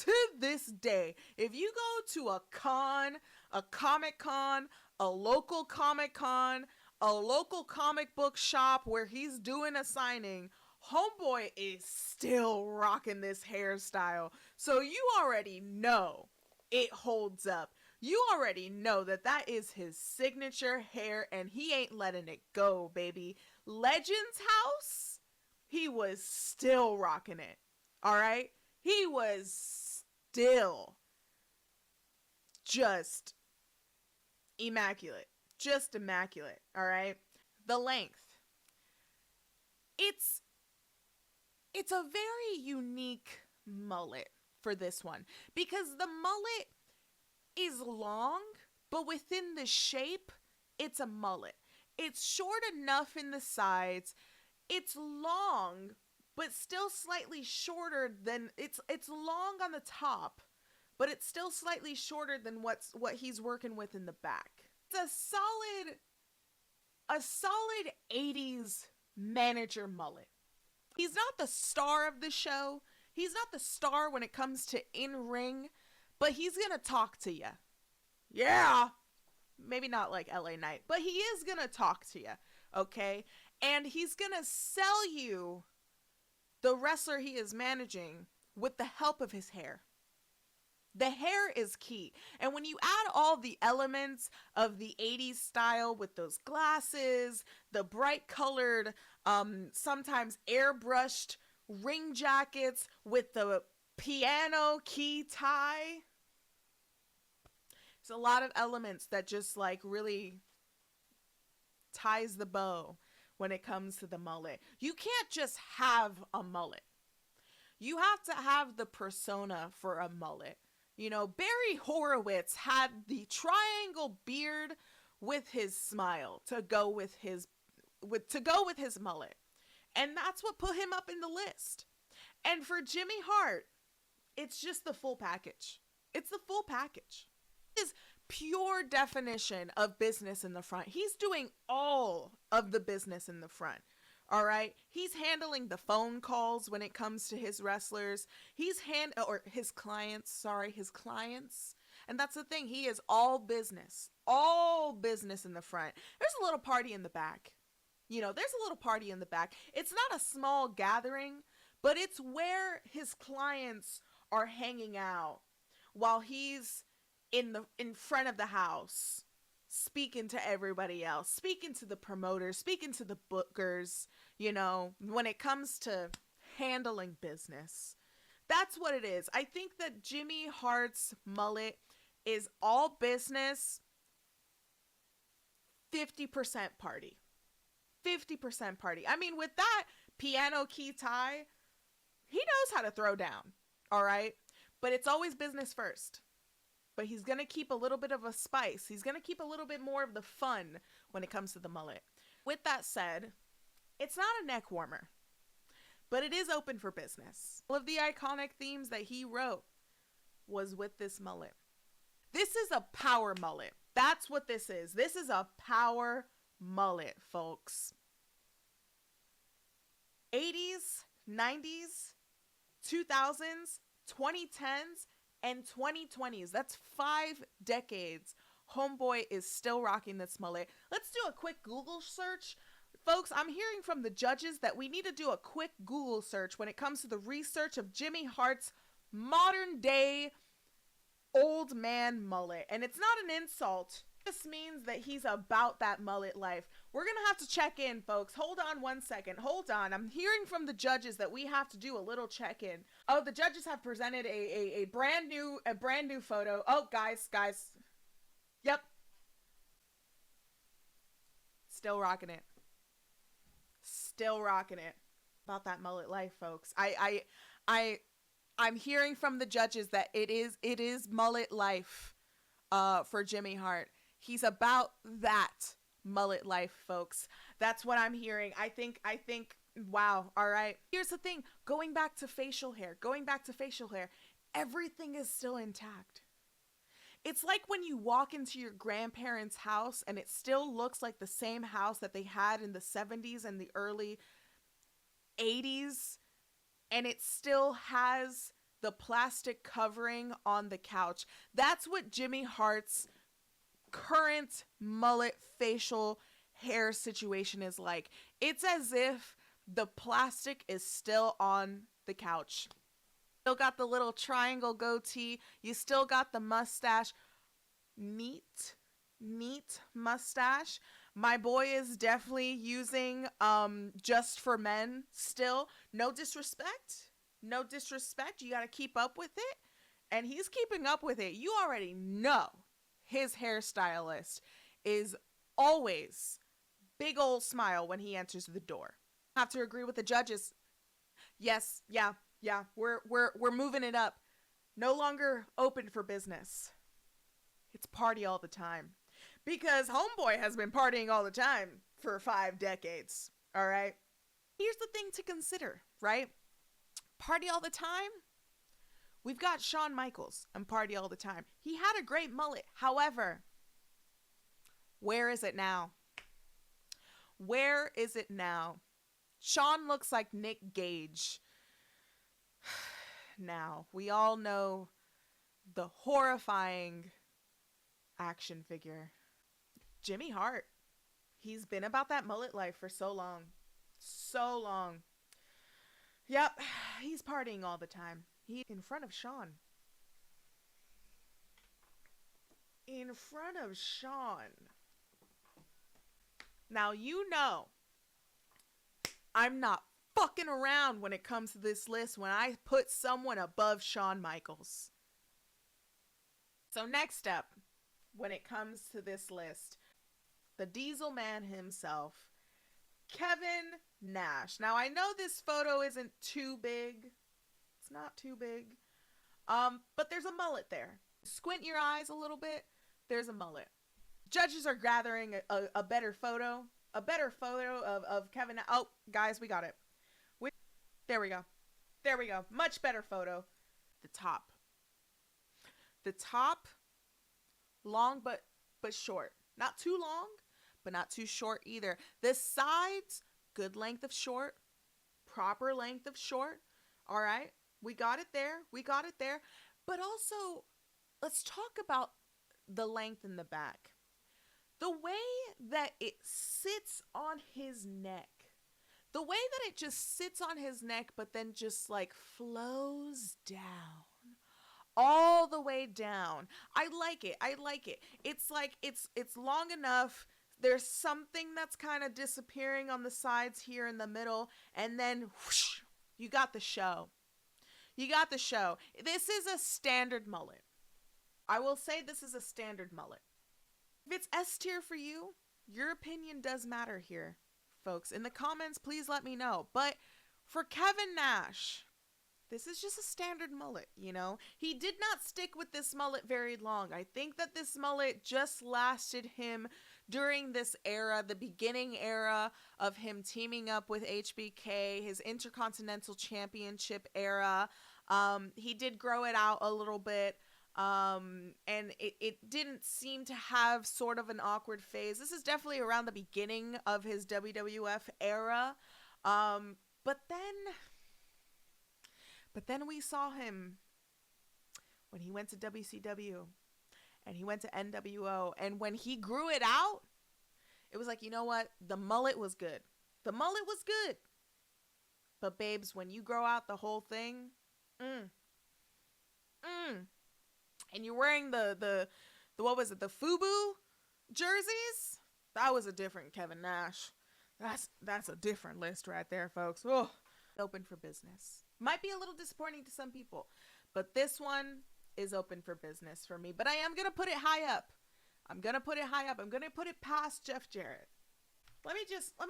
to this day. If you go to a con, a Comic Con, a local Comic Con, a local comic book shop where he's doing a signing, Homeboy is still rocking this hairstyle. So you already know it holds up. You already know that that is his signature hair and he ain't letting it go, baby. Legends House, he was still rocking it. All right? He was still just immaculate. Just immaculate. All right? The length. It's a very unique mullet for this one because the mullet is long, but within the shape, it's a mullet. It's short enough in the sides. It's long, but still slightly shorter than it's long on the top, but it's still slightly shorter than what he's working with in the back. It's a solid 80s manager mullet. He's not the star of the show. He's not the star when it comes to in-ring, but he's going to talk to you. Yeah. maybe not like LA Knight, but he is gonna talk to you, okay? And he's gonna sell you the wrestler he is managing with the help of his hair. The hair is key. And when you add all the elements of the 80s style with those glasses, the bright colored, sometimes airbrushed ring jackets with the piano key tie, there's a lot of elements that just like really ties the bow when it comes to the mullet. You can't just have a mullet. You have to have the persona for a mullet. You know, Barry Horowitz had the triangle beard with his smile to go with his mullet. And that's what put him up in the list. And for Jimmy Hart, it's just the full package. It's the full package. His pure definition of business in the front. He's doing all of the business in the front. All right. He's handling the phone calls when it comes to his wrestlers. Or his clients. And that's the thing. He is all business in the front. There's a little party in the back. You know, there's a little party in the back. It's not a small gathering, but it's where his clients are hanging out while he's in front of the house, speaking to everybody else, speaking to the promoters, speaking to the bookers, you know, when it comes to handling business. That's what it is. I think that Jimmy Hart's mullet is all business, 50% party. 50% party. I mean, with that piano key tie, he knows how to throw down, all right? But it's always business first. But he's going to keep a little bit of a spice. He's going to keep a little bit more of the fun when it comes to the mullet. With that said, it's not a neck warmer, but it is open for business. All of the iconic themes that he wrote was with this mullet. This is a power mullet. That's what this is. This is a power mullet, folks. 80s, 90s, 2000s, 2010s, and 2020s. That's 5 decades. Homeboy is still rocking this mullet. Let's do a quick Google search. Folks, I'm hearing from the judges that we need to do a quick Google search when it comes to the research of Jimmy Hart's modern day old man mullet. And it's not an insult. This means that he's about that mullet life. We're going to have to check in, folks. Hold on one second. Hold on. I'm hearing from the judges that we have to do a little check-in. Oh, the judges have presented a brand new photo. Oh, guys. Yep. Still rocking it. About that mullet life, folks. I'm hearing from the judges that it is mullet life for Jimmy Hart. He's about that mullet life, folks. That's what I'm hearing. I think, wow. All right. Here's the thing. Going back to facial hair, everything is still intact. It's like when you walk into your grandparents' house and it still looks like the same house that they had in the 70s and the early 80s, and it still has the plastic covering on the couch. That's what Jimmy Hart's current mullet facial hair situation is like. It's as if the plastic is still on the couch. Still got the little triangle goatee. You still got the mustache. Neat mustache. My boy is definitely using Just for Men still. No disrespect. You got to keep up with it. And he's keeping up with it. You already know his hairstylist is always big old smile when he enters the door. Have to agree with the judges. Yes, yeah. We're moving it up. No longer open for business. It's party all the time. Because homeboy has been partying all the time for 5 decades. All right. Here's the thing to consider, right? Party all the time. We've got Shawn Michaels and party all the time. He had a great mullet. However, where is it now? Where is it now? Shawn looks like Nick Gage. Now, we all know the horrifying action figure Jimmy Hart. He's been about that mullet life for so long. So long. Yep, he's partying all the time. He in front of Shawn. In front of Shawn. Now you know I'm not fucking around when it comes to this list when I put someone above Shawn Michaels. So next up, when it comes to this list, the Diesel Man himself, Kevin Nash. Now I know this photo isn't too big. It's not too big. But there's a mullet there. Squint your eyes a little bit. There's a mullet. Judges are gathering a better photo. A better photo of Kevin. Oh, guys, we got it. There we go. There we go. Much better photo. The top. The top, long but short. Not too long, but not too short either. The sides, good length of short. Proper length of short. All right. We got it there. We got it there. But also, let's talk about the length in the back. The way that it sits on his neck. The way that it just sits on his neck, but then just like flows down. All the way down. I like it. I like it. It's like it's long enough. There's something that's kind of disappearing on the sides here in the middle. And then whoosh, you got the show. You got the show. This is a standard mullet. I will say this is a standard mullet. If it's S tier for you, your opinion does matter here, folks. In the comments, please let me know. But for Kevin Nash, this is just a standard mullet, you know? He did not stick with this mullet very long. I think that this mullet just lasted him during this era, the beginning era of him teaming up with HBK, his Intercontinental Championship era. He did grow it out a little bit. And it didn't seem to have sort of an awkward phase. This is definitely around the beginning of his WWF era. But then we saw him when he went to WCW and he went to NWO, and when he grew it out, it was like, you know what? The mullet was good. The mullet was good. But babes, when you grow out the whole thing, and you're wearing the what was it, the FUBU jerseys? That was a different Kevin Nash. That's a different list right there, folks. Oh, open for business. Might be a little disappointing to some people, but this one is open for business for me. But I am gonna put it high up. I'm gonna put it high up. I'm gonna put it past Jeff Jarrett. Let me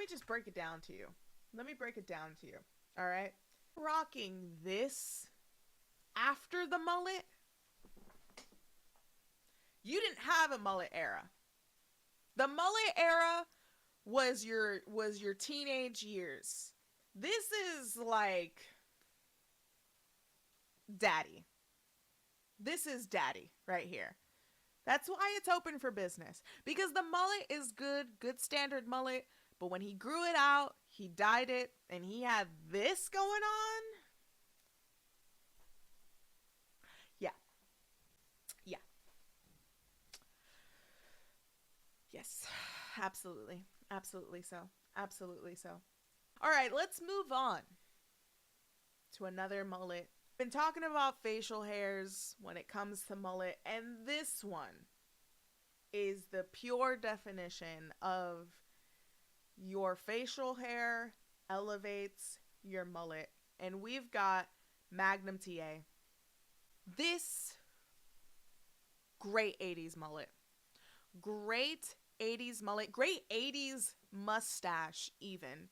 just break it down to you. Let me break it down to you. All right, rocking this after the mullet. You didn't have a mullet era. The mullet era was your teenage years. This is like daddy. This is daddy right here. That's why it's open for business. Because the mullet is good standard mullet. But when he grew it out, he dyed it, and he had this going on. Yeah. Yeah. Yes. Absolutely. Absolutely so. Absolutely so. All right, let's move on to another mullet. Been talking about facial hairs when it comes to mullet, and this one is the pure definition of your facial hair elevates your mullet. And we've got Magnum TA. This great 80s mullet. Great 80s mullet. Great 80s mustache even.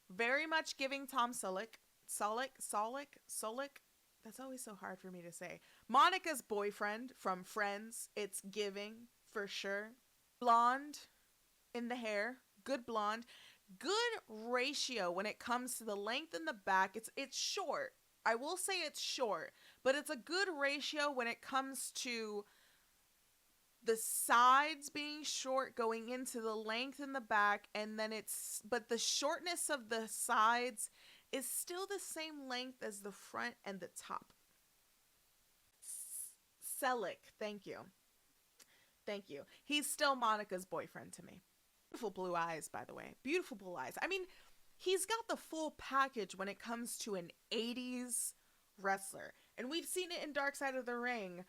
Very much giving Tom Selleck. That's always so hard for me to say. Monica's boyfriend from Friends. It's giving for sure. Blonde in the hair. Good blonde. Good ratio when it comes to the length in the back. It's short. I will say it's short. But it's a good ratio when it comes to the sides being short going into the length in the back. And then but the shortness of the sides is still the same length as the front and the top. Selleck, thank you. Thank you. He's still Monica's boyfriend to me. Beautiful blue eyes, by the way. Beautiful blue eyes. I mean, he's got the full package when it comes to an 80s wrestler. And we've seen it in Dark Side of the Ring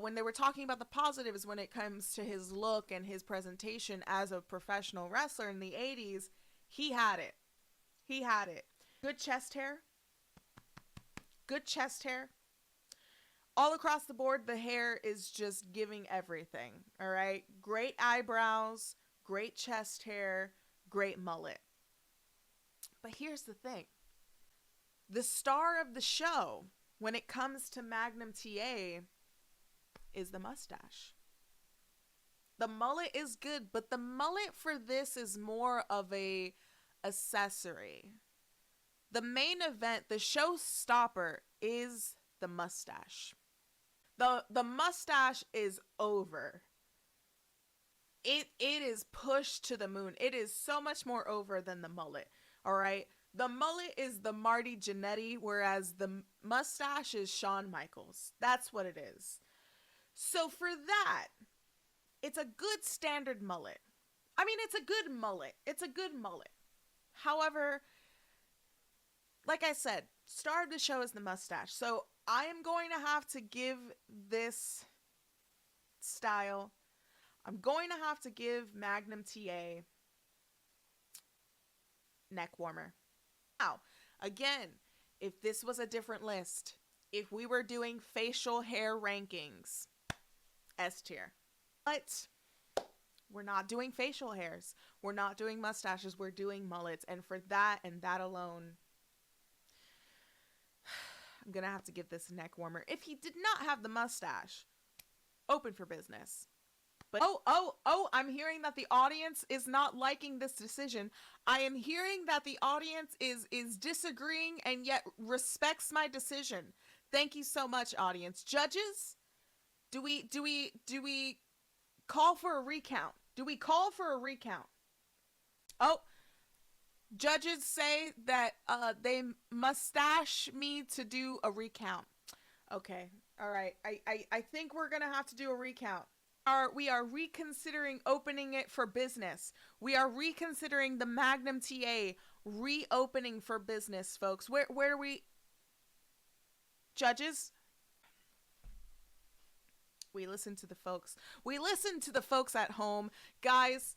when they were talking about the positives when it comes to his look and his presentation as a professional wrestler in the 80s. He had it. He had it. Good chest hair. Good chest hair. All across the board, the hair is just giving everything, all right? Great eyebrows, great chest hair, great mullet. But here's the thing. The star of the show, when it comes to Magnum TA, is the mustache. The mullet is good, but the mullet for this is more of a accessory. The main event, the showstopper, is the mustache. The mustache is over. It is pushed to the moon. It is so much more over than the mullet. All right. The mullet is the Marty Jannetty, whereas the mustache is Shawn Michaels. That's what it is. So for that, it's a good standard mullet. I mean, it's a good mullet. It's a good mullet. However, like I said, star of the show is the mustache. So I am going to have to give this style, I'm going to have to give Magnum TA neck warmer. Now, again, if this was a different list, if we were doing facial hair rankings, S tier. But we're not doing facial hairs. We're not doing mustaches. We're doing mullets. And for that and that alone, I'm going to have to give this neck warmer. If he did not have the mustache, open for business. But I'm hearing that the audience is not liking this decision. I am hearing that the audience is disagreeing and yet respects my decision. Thank you so much, audience. Judges, do we call for a recount? Do we call for a recount? Oh, judges say that they mustache me to do a recount. Okay. All right. I think we're going to have to do a recount. We are reconsidering opening it for business. We are reconsidering the Magnum TA reopening for business, folks. Where are we? Judges? We listen to the folks. We listen to the folks at home. Guys,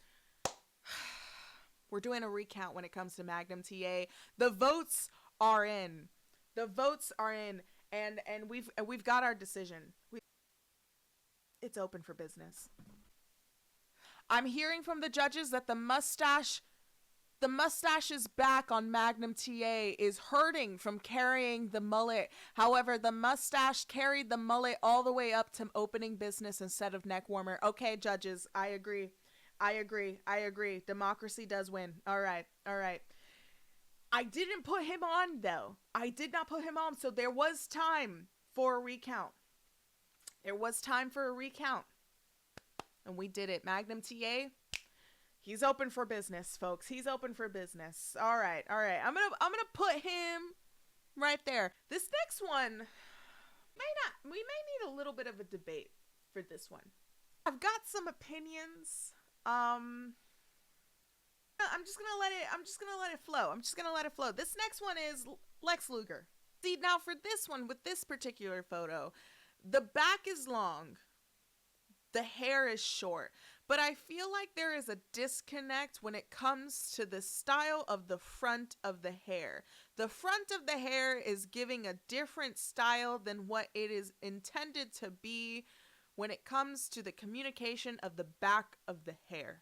we're doing a recount when it comes to Magnum TA. The votes are in. The votes are in. And we've got our decision. It's open for business. I'm hearing from the judges that the mustache's back on Magnum TA is hurting from carrying the mullet. However, the mustache carried the mullet all the way up to opening business instead of neck warmer. Okay, judges, I agree. Democracy does win. All right. I didn't put him on, though. I did not put him on, so there was time for a recount. And we did it. Magnum TA, he's open for business, folks. He's open for business. All right. I'm gonna put him right there. This next one we may need a little bit of a debate for this one. I've got some opinions. I'm just gonna let it flow. This next one is Lex Luger. See, now for this one, with this particular photo, the back is long, the hair is short, but I feel like there is a disconnect when it comes to the style of the front of the hair. The front of the hair is giving a different style than what it is intended to be when it comes to the communication of the back of the hair.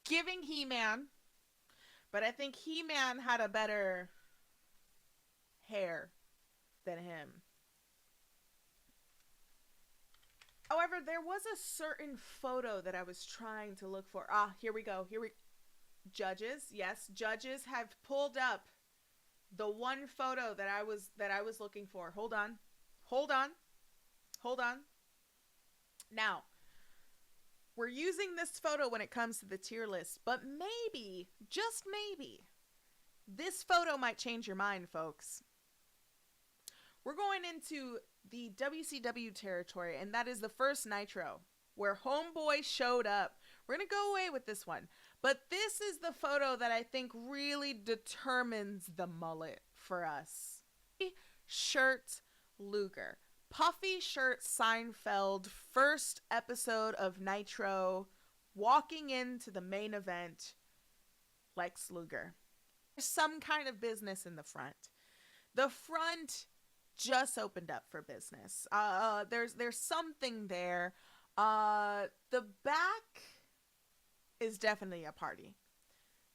Giving He-Man, but I think He-Man had a better hair than him. However, there was a certain photo that I was trying to look for. Here we go. Judges, yes, judges have pulled up the one photo that I was looking for. Hold on. Now, we're using this photo when it comes to the tier list, but maybe, just maybe, this photo might change your mind, folks. We're going into the WCW territory, and that is the first Nitro. where homeboy showed up. We're gonna go away with this one. But this is the photo that I think really determines the mullet for us. Shirt Luger. Puffy shirt Seinfeld, first episode of Nitro, walking into the main event, Lex Luger. There's some kind of business in the front. The front just opened up for business. There's something there. The back is definitely a party.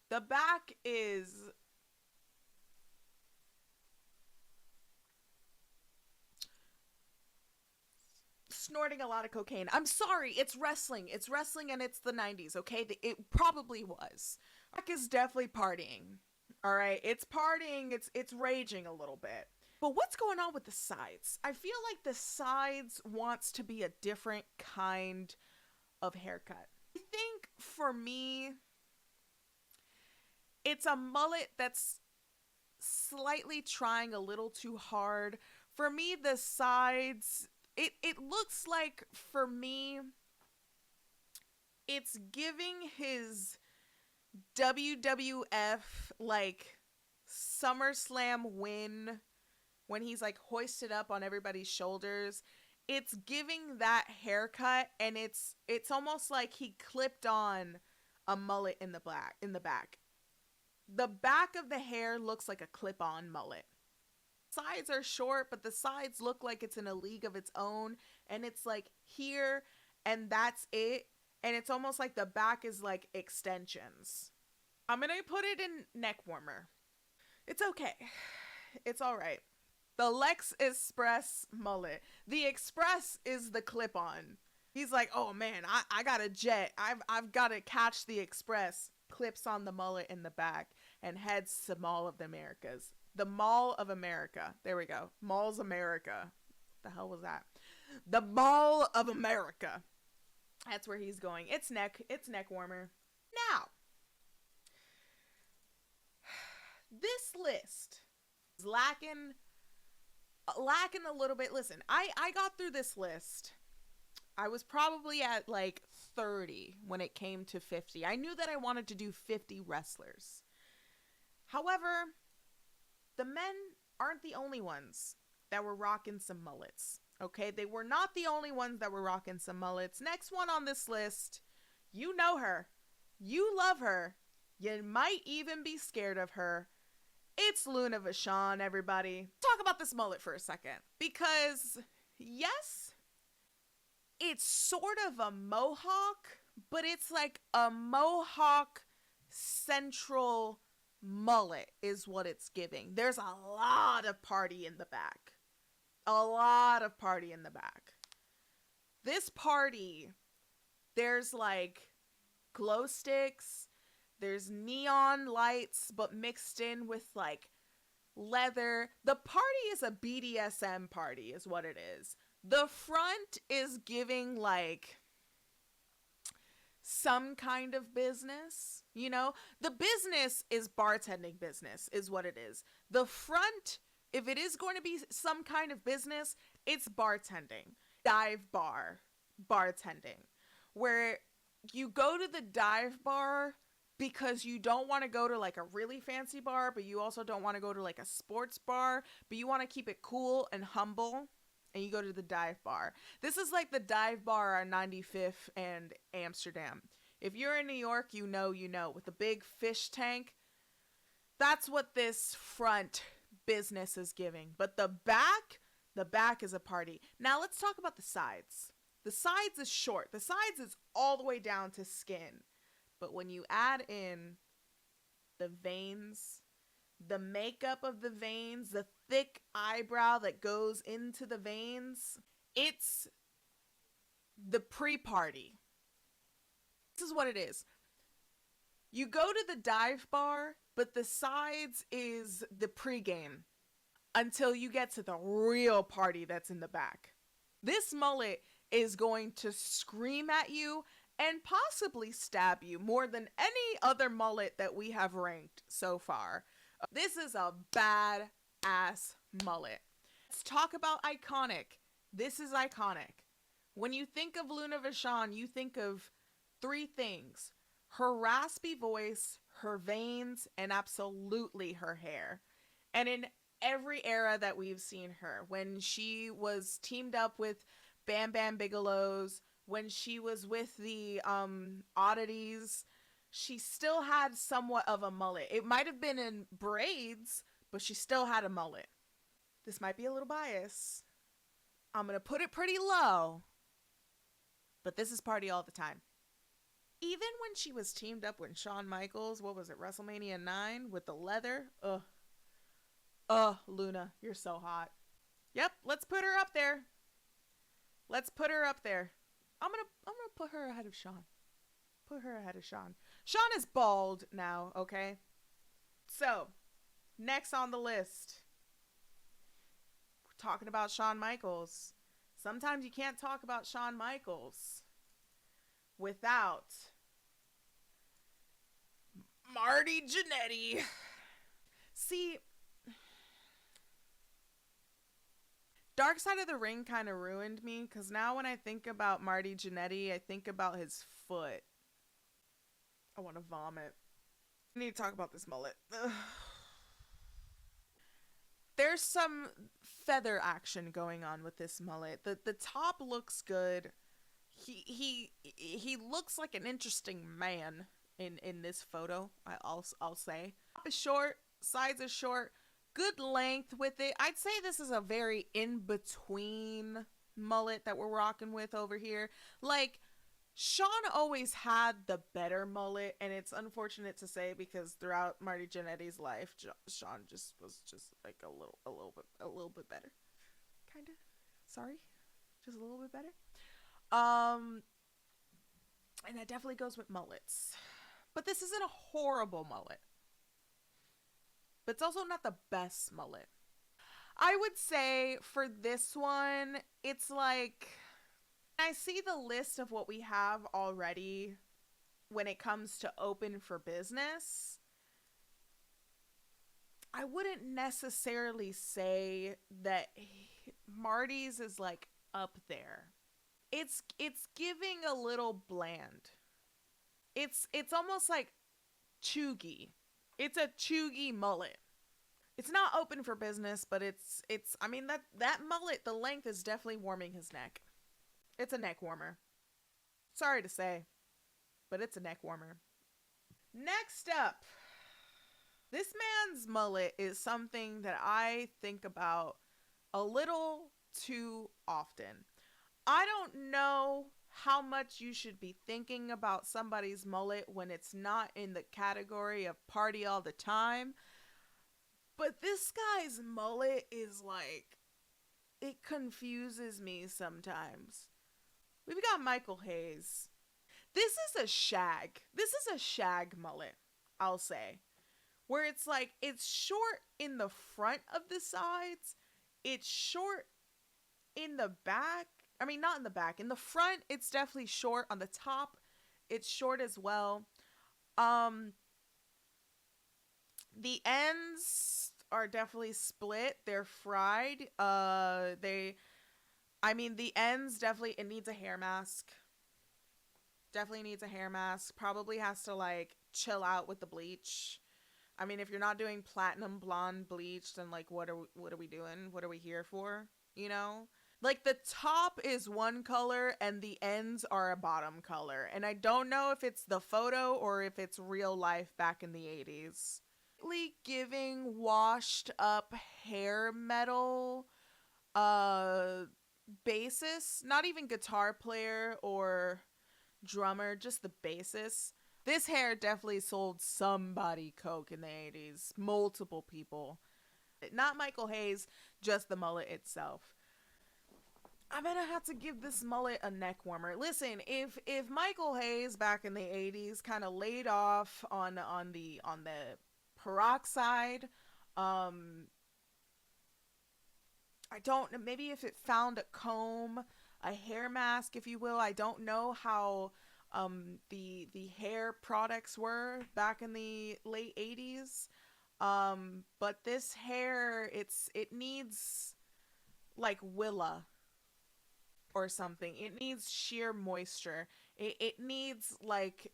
The back is snorting a lot of cocaine. I'm sorry, it's wrestling. It's wrestling and it's the 90s, okay? It probably was. Back is definitely partying. All right, it's partying. It's raging a little bit. But what's going on with the sides? I feel like the sides wants to be a different kind of haircut. I think for me, it's a mullet that's slightly trying a little too hard. For me, the sides, it looks like, for me, it's giving his WWF, like, SummerSlam win when he's, like, hoisted up on everybody's shoulders. It's giving that haircut, and it's almost like he clipped on a mullet in the back. The back of the hair looks like a clip-on mullet. Sides are short, but the sides look like it's in a league of its own, and it's like here, and that's it. And it's almost like the back is like extensions. I'm gonna put it in neck warmer. It's okay. It's all right. The Lex Express mullet. The Express is the clip-on. He's like, oh man, I got a jet. I've got to catch the Express. Clips on the mullet in the back and heads to Mall of the Americas. The Mall of America. There we go. Mall's America. The hell was that? The Mall of America. That's where he's going. It's neck warmer. Now, this list is lacking a little bit. Listen, I got through this list. I was probably at like 30 when it came to 50. I knew that I wanted to do 50 wrestlers. However, the men aren't the only ones that were rocking some mullets. Okay, they were not the only ones that were rocking some mullets. Next one on this list, you know her. You love her. You might even be scared of her. It's Luna Vachon, everybody. Talk about this mullet for a second. Because, yes, it's sort of a mohawk, but it's like a mohawk central mullet is what it's giving. There's a lot of party in the back. A lot of party in the back. This party, there's like glow sticks, there's neon lights, but mixed in with like leather. The party is a BDSM party is what it is. The front is giving like some kind of business, you know? The business is bartending business is what it is. The front, if it is going to be some kind of business, it's bartending. Dive bar bartending. Where you go to the dive bar because you don't want to go to like a really fancy bar, but you also don't want to go to like a sports bar, but you want to keep it cool and humble. And you go to the dive bar. This is like the dive bar on 95th and Amsterdam. If you're in New York, you know, with the big fish tank. That's what this front business is giving. But the back is a party. Now let's talk about the sides. The sides is short. The sides is all the way down to skin. But when you add in the veins, the makeup of the veins, the thick eyebrow that goes into the veins, it's the pre-party. This is what it is. You go to the dive bar, but the sides is the pregame until you get to the real party that's in the back. This mullet is going to scream at you and possibly stab you more than any other mullet that we have ranked so far. This is a bad-ass mullet. Let's talk about iconic. This is iconic. When you think of Luna Vachon, you think of three things: her raspy voice, her veins, and absolutely her hair. And in every era that we've seen her, when she was teamed up with Bam Bam Bigelow's, when she was with the oddities, she still had somewhat of a mullet. It might have been in braids, but she still had a mullet. This might be a little biased. I'm going to put it pretty low, but this is party all the time. Even when she was teamed up with Shawn Michaels, what was it, WrestleMania 9 with the leather? Luna, you're so hot. Yep, let's put her up there. Let's put her up there. I'm gonna put her ahead of Shawn. Put her ahead of Shawn. Shawn is bald now, okay? So, next on the list, we're talking about Shawn Michaels. Sometimes you can't talk about Shawn Michaels without Marty Jannetty. See, Dark Side of the Ring kind of ruined me, because now when I think about Marty Jannetty, I think about his foot. I want to vomit. I need to talk about this mullet. Ugh. There's some feather action going on with this mullet. The top looks good. He looks like an interesting man in this photo. I'll say. Top is short, sides are short. Good length with it. I'd say this is a very in-between mullet that we're rocking with over here. Like, Shawn always had the better mullet, and it's unfortunate to say because throughout Marty Jannetty's life, Shawn just was just like a little bit better. Kind of. Sorry. Just a little bit better. And that definitely goes with mullets. But this isn't a horrible mullet. But it's also not the best mullet. I would say for this one, it's like, I see the list of what we have already when it comes to open for business. I wouldn't necessarily say that Marty's is like up there. It's giving a little bland. It's almost like chuggy. It's a chuggy mullet. It's not open for business, but it's I mean that mullet, the length is definitely warming his neck. It's a neck warmer. Sorry to say, but it's a neck warmer. Next up, this man's mullet is something that I think about a little too often. I don't know how much you should be thinking about somebody's mullet when it's not in the category of party all the time. But this guy's mullet is like, it confuses me sometimes. We've got Michael Hayes. This is a shag. This is a shag mullet, I'll say. Where it's like, it's short in the front of the sides. It's short in the back. I mean, not in the back. In the front, it's definitely short. On the top, it's short as well. The ends are definitely split. They're fried. The ends definitely, it needs a hair mask. Definitely needs a hair mask. Probably has to, like, chill out with the bleach. I mean, if you're not doing platinum blonde bleach, then, like, what are we doing? What are we here for? You know? Like, the top is one color and the ends are a bottom color. And I don't know if it's the photo or if it's real life back in the 80s. Giving washed up hair metal bassist, not even guitar player or drummer, just the bassist. This hair definitely sold somebody coke in the 80s. Multiple people. Not Michael Hayes, just the mullet itself. I'm gonna have to give this mullet a neck warmer. Listen, if Michael Hayes back in the 80s kind of laid off on the peroxide, I don't, maybe if it found a comb, a hair mask, if you will. I don't know how the hair products were back in the late 80s. But this hair, it needs like Willa or something. It needs sheer moisture. It needs like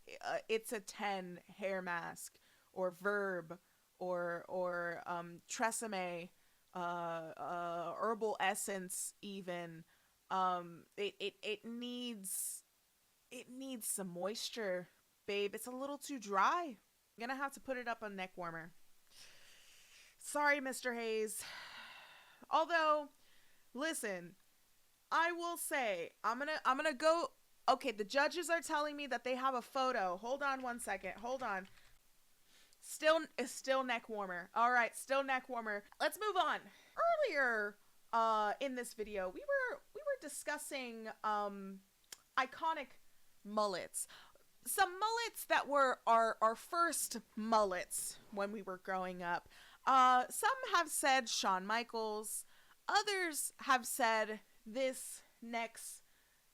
it's a 10 hair mask or Verb or Tresemme, herbal essence even. It needs some moisture, babe. It's a little too dry. I'm gonna have to put it up on neck warmer. Sorry, Mr. Hayes. Although, listen, I will say I'm gonna go. Okay, the judges are telling me that they have a photo. Hold on one second. Hold on. Still neck warmer. All right, still neck warmer. Let's move on. Earlier, in this video, we were discussing iconic mullets. Some mullets that were our first mullets when we were growing up. Some have said Shawn Michaels. Others have said this next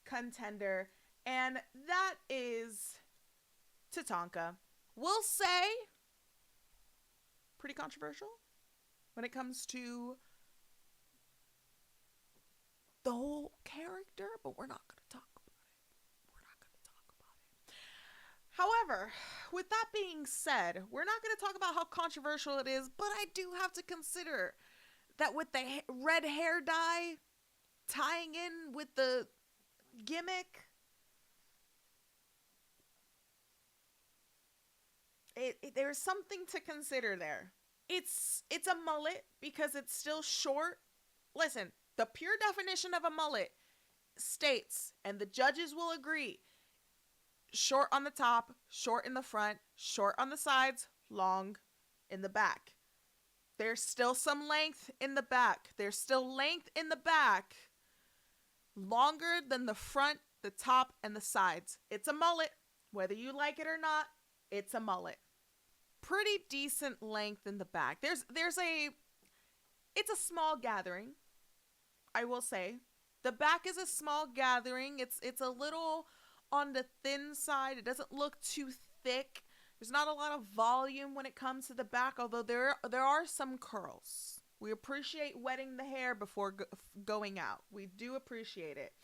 contender, and that is Tatanka. We'll say pretty controversial when it comes to the whole character, but we're not going to talk about it. We're not going to talk about it. However, with that being said, we're not going to talk about how controversial it is, but I do have to consider that with the red hair dye tying in with the gimmick, there's something to consider there. It's a mullet because it's still short. Listen, the pure definition of a mullet states, and the judges will agree, short on the top, short in the front, short on the sides, long in the back. There's still some length in the back. There's still length in the back, longer than the front, the top, and the sides. It's a mullet. Whether you like it or not, it's a mullet. Pretty decent length in the back. It's a small gathering, I will say. The back is a small gathering. It's a little on the thin side. It doesn't look too thick. There's not a lot of volume when it comes to the back, although there are some curls. We appreciate wetting the hair before going out. We do appreciate it.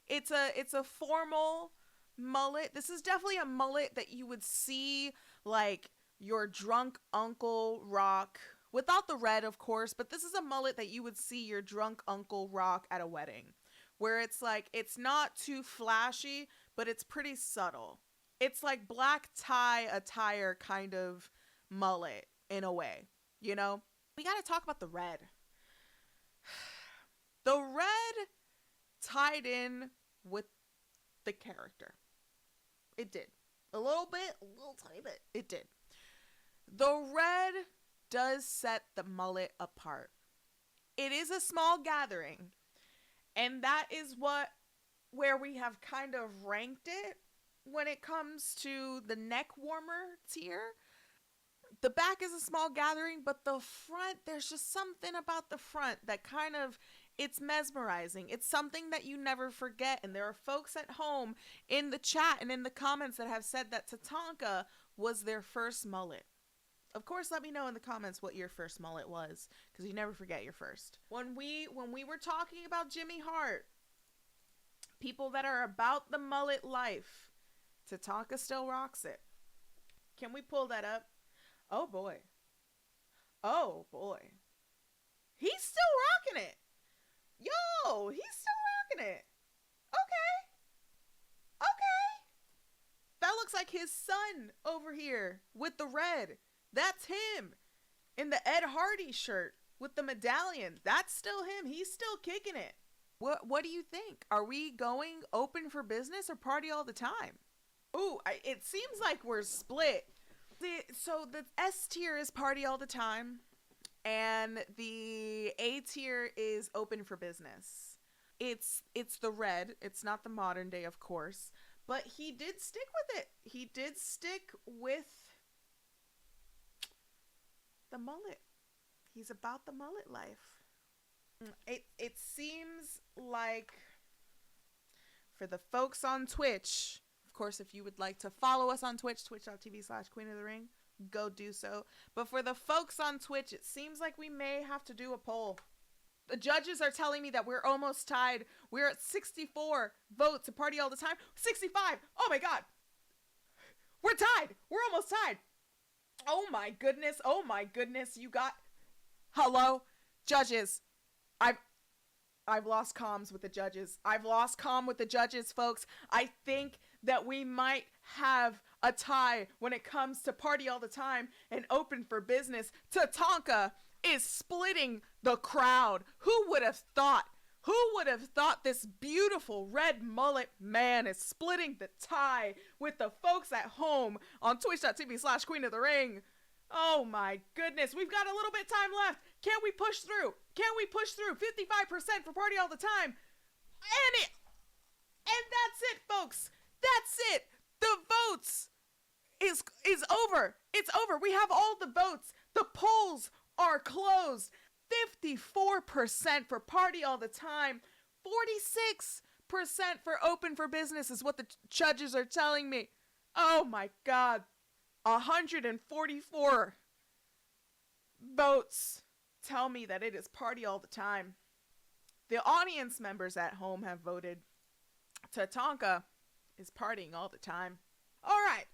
It's a formal mullet. This is definitely a mullet that you would see like your drunk uncle rock, without the red, of course, but this is a mullet that you would see your drunk uncle rock at a wedding, where it's like, it's not too flashy, but it's pretty subtle. It's like black tie attire kind of mullet in a way, you know? We got to talk about the red. The red tied in with the character. It did. A little tiny bit. It did. The red does set the mullet apart. It is a small gathering, and that is where we have kind of ranked it when it comes to the neck warmer tier. The back is a small gathering, but the front, there's just something about the front that kind of, it's mesmerizing. It's something that you never forget. And there are folks at home in the chat and in the comments that have said that Tatanka was their first mullet. Of course, let me know in the comments what your first mullet was, because you never forget your first. When we were talking about Jimmy Hart, people that are about the mullet life, Tatanka still rocks it. Can we pull that up? Oh boy. Oh boy. He's still rocking it. Yo, he's still rocking it. Okay. That looks like his son over here with the red. That's him in the Ed Hardy shirt with the medallion. That's still him. He's still kicking it. What do you think? Are we going open for business or party all the time? Ooh, it seems like we're split. So the S tier is party all the time, and the A tier is open for business. It's the red. It's not the modern day, of course, but he did stick with it. He did stick with the mullet. He's about the mullet life. It seems like for the folks on Twitch, of course, if you would like to follow us on Twitch, twitch.tv/queenofthering, go do so. But for the folks on Twitch, it seems like we may have to do a poll. The judges are telling me that we're almost tied. We're at 64 votes to party all the time. 65. Oh my God. We're tied. We're almost tied. Oh my goodness. Oh my goodness. You got... Hello? Judges. I've lost comms with the judges. I've lost comm with the judges, folks. I think that we might have a tie when it comes to party all the time and open for business. Tatanka is splitting the crowd. Who would have thought? Who would have thought this beautiful red mullet man is splitting the tie with the folks at home on twitch.tv/Queen of the Ring? Oh my goodness, we've got a little bit time left. Can we push through? Can we push through? 55% for party all the time. And that's it, folks. That's it. The votes is over. It's over. We have all the votes. The polls are closed. 54% for party all the time. 46% for open for business is what the judges are telling me. Oh my God. 144 votes tell me that it is party all the time. The audience members at home have voted. Tatanka is partying all the time. All right.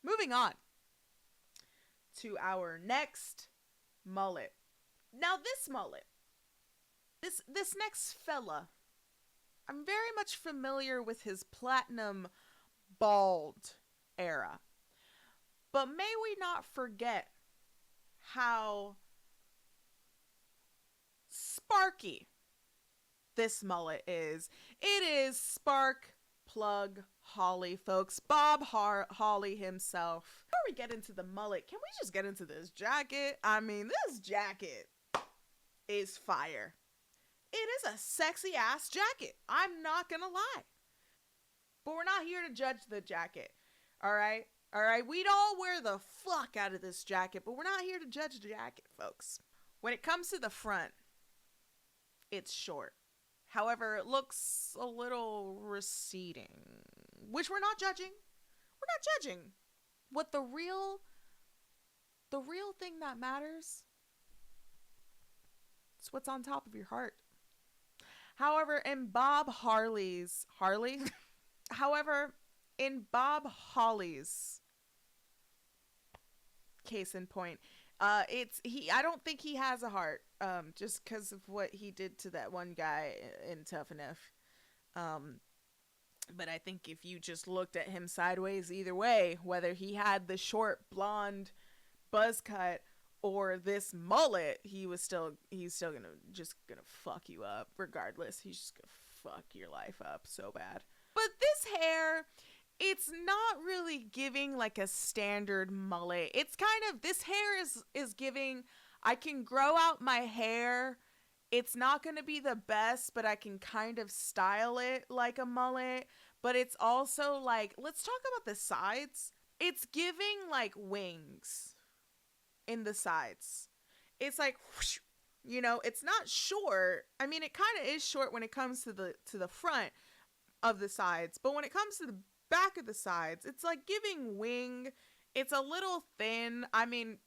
Moving on to our next mullet. Now this mullet, this next fella, I'm very much familiar with his platinum bald era. But may we not forget how sparky this mullet is. It is Spark Plug Holly, folks. Bob Holly himself. Before we get into the mullet, can we just get into this jacket? I mean, this jacket is fire. It is a sexy ass jacket. I'm not gonna lie. But we're not here to judge the jacket. All right? All right, we'd all wear the fuck out of this jacket, but we're not here to judge the jacket, folks. When it comes to the front, it's short. However, it looks a little receding, which we're not judging. We're not judging. What the real thing that matters is what's on top of your heart. However, in Bob Holly's case in point, I don't think he has a heart, just because of what he did to that one guy in Tough Enough. But I think if you just looked at him sideways, either way, whether he had the short blonde buzz cut or this mullet, he's still gonna fuck you up regardless. He's just gonna fuck your life up so bad. But this hair, it's not really giving like a standard mullet. It's kind of, this hair is giving, I can grow out my hair. It's not going to be the best, but I can kind of style it like a mullet. But it's also like, let's talk about the sides. It's giving like wings in the sides. It's like, whoosh, you know, it's not short. I mean, it kind of is short when it comes to the front of the sides. But when it comes to the back of the sides, it's like giving wing. It's a little thin. I mean,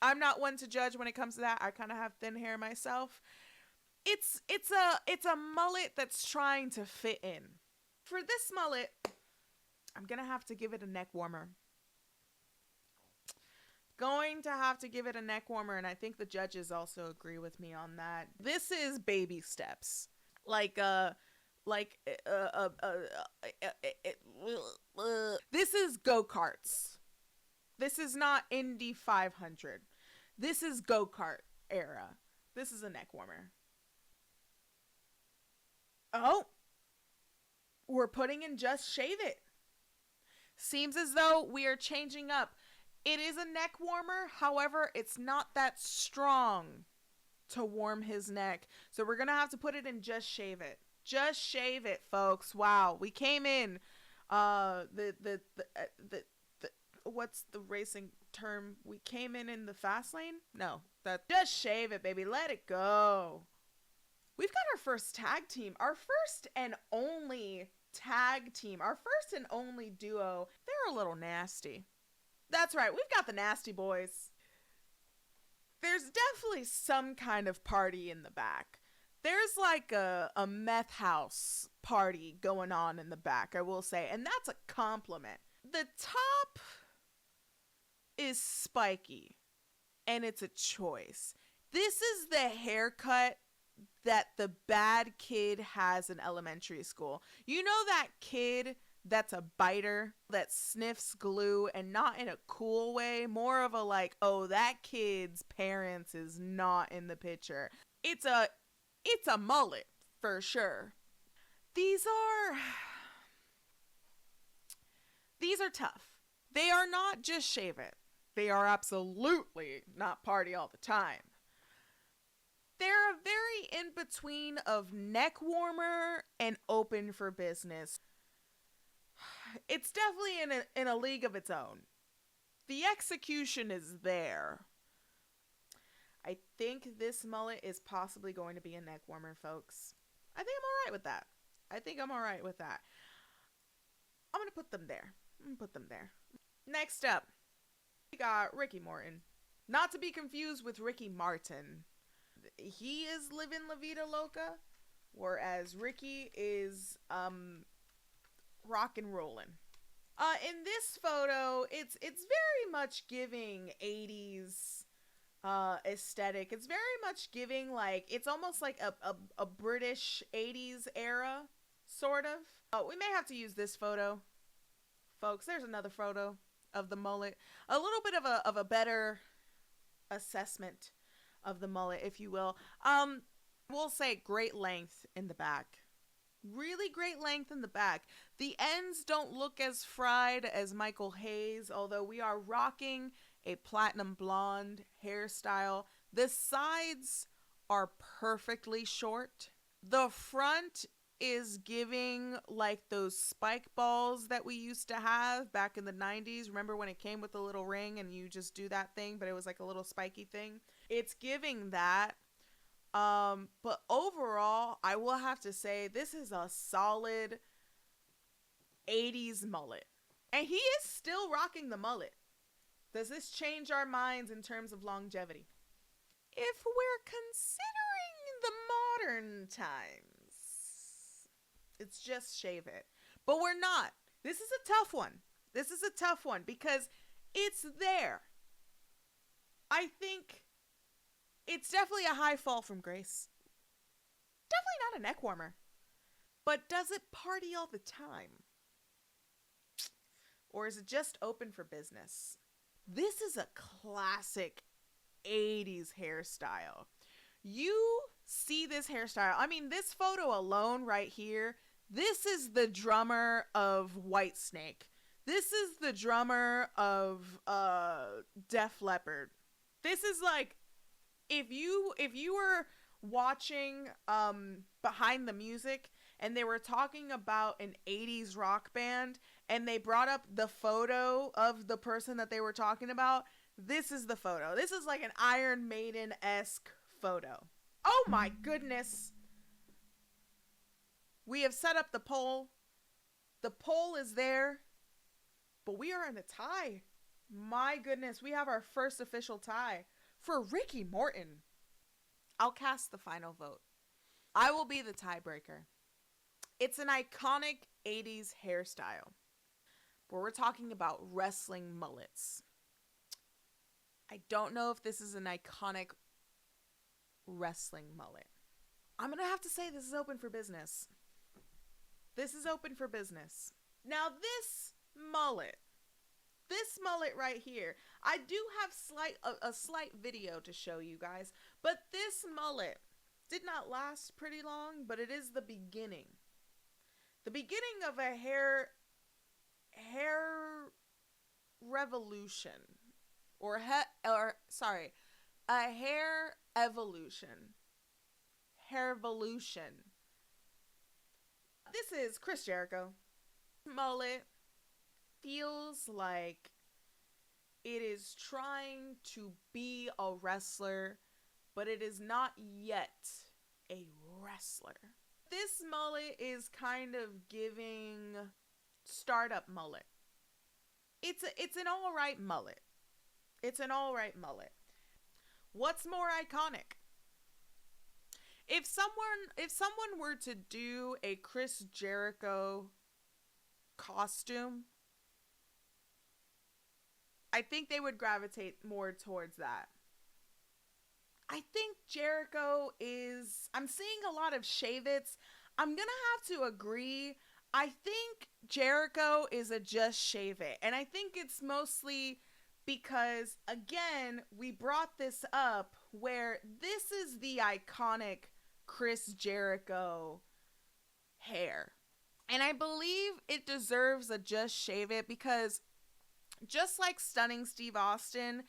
I'm not one to judge when it comes to that. I kind of have thin hair myself. It's a mullet that's trying to fit in. For this mullet, I'm gonna have to give it a neck warmer. Going to have to give it a neck warmer, and I think the judges also agree with me on that. This is baby steps. This is go-karts. This is not Indy 500. This is go-kart era. This is a neck warmer. Oh, we're putting in Just Shave It. Seems as though we are changing up. It is a neck warmer. However, it's not that strong to warm his neck. So we're going to have to put it in Just Shave It. Just Shave It, folks. Wow. We came in, what's the racing term? We came in the fast lane? No, Just Shave It, baby. Let it go. We've got our first tag team, our first and only tag team, our first and only duo. They're a little nasty. That's right. We've got the Nasty Boys. There's definitely some kind of party in the back. There's like a meth house party going on in the back, I will say, and that's a compliment. The top is spiky, and it's a choice. This is the haircut that the bad kid has in elementary school. You know that kid that's a biter, that sniffs glue, and not in a cool way, more of a like, oh, that kid's parents is not in the picture. It's a mullet for sure. These are tough. They are not just shave it. They are absolutely not party all the time. They're a very in between of neck warmer and open for business. It's definitely in a league of its own. The execution is there. I think this mullet is possibly going to be a neck warmer, folks. I think I'm alright with that. I'm going to put them there. Next up, we got Ricky Morton. Not to be confused with Ricky Martin. He is living La Vida Loca, whereas Ricky is rock and rollin'. In this photo, it's very much giving 80s aesthetic. It's very much giving like, it's almost like a British 80s era, sort of. We may have to use this photo, folks. There's another photo of the mullet. A little bit of a better assessment of the mullet, if you will. We'll say great length in the back. Really great length in the back. The ends don't look as fried as Michael Hayes, although we are rocking a platinum blonde hairstyle. The sides are perfectly short. The front is giving like those spike balls that we used to have back in the 90s. Remember when it came with a little ring and you just do that thing, but it was like a little spiky thing? It's giving that. But overall, I will have to say this is a solid 80s mullet. And he is still rocking the mullet. Does this change our minds in terms of longevity? If we're considering the modern times, it's just shave it. But we're not. This is a tough one because it's there. I think it's definitely a high fall from grace. Definitely not a neck warmer. But does it party all the time? Or is it just open for business? This is a classic 80s hairstyle. You see this hairstyle. I mean, this photo alone right here, this is the drummer of Whitesnake. This is the drummer of Def Leppard. This is like, if you were watching Behind the Music and they were talking about an 80s rock band and they brought up the photo of the person that they were talking about, this is the photo. This is like an Iron Maiden-esque photo. Oh my goodness. We have set up the poll. The poll is there, but we are in a tie. My goodness, we have our first official tie for Ricky Morton. I'll cast the final vote. I will be the tiebreaker. It's an iconic 80s hairstyle, but we're talking about wrestling mullets. I don't know if this is an iconic wrestling mullet. I'm going to have to say this is open for business. Now this mullet right here, I do have a slight video to show you guys, but this mullet did not last pretty long, but it is the beginning. The beginning of a hair revolution. A hair evolution. Hairvolution. This is Chris Jericho. Mullet feels like it is trying to be a wrestler, but it is not yet a wrestler. This mullet is kind of giving startup mullet. It's an alright mullet. What's more iconic? If someone were to do a Chris Jericho costume, I think they would gravitate more towards that. I think Jericho is, I'm seeing a lot of shave-its. I'm going to have to agree. I think Jericho is a just shave it. And I think it's mostly because, again, we brought this up where this is the iconic Chris Jericho hair. And I believe it deserves a just shave it because just like Stunning Steve Austin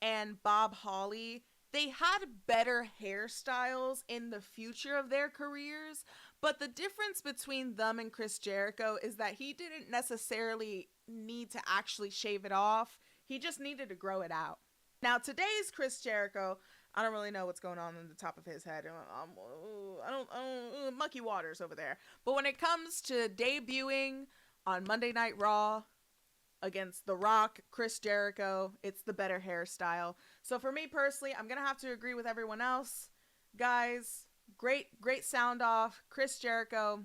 and Bob Holly, they had better hairstyles in the future of their careers, but the difference between them and Chris Jericho is that he didn't necessarily need to actually shave it off. He just needed to grow it out. Now, today's Chris Jericho, I don't really know what's going on in the top of his head. I don't mucky waters over there. But when it comes to debuting on Monday Night Raw against The Rock, Chris Jericho, it's the better hairstyle. So for me personally, I'm going to have to agree with everyone else. Guys, great sound off. Chris Jericho.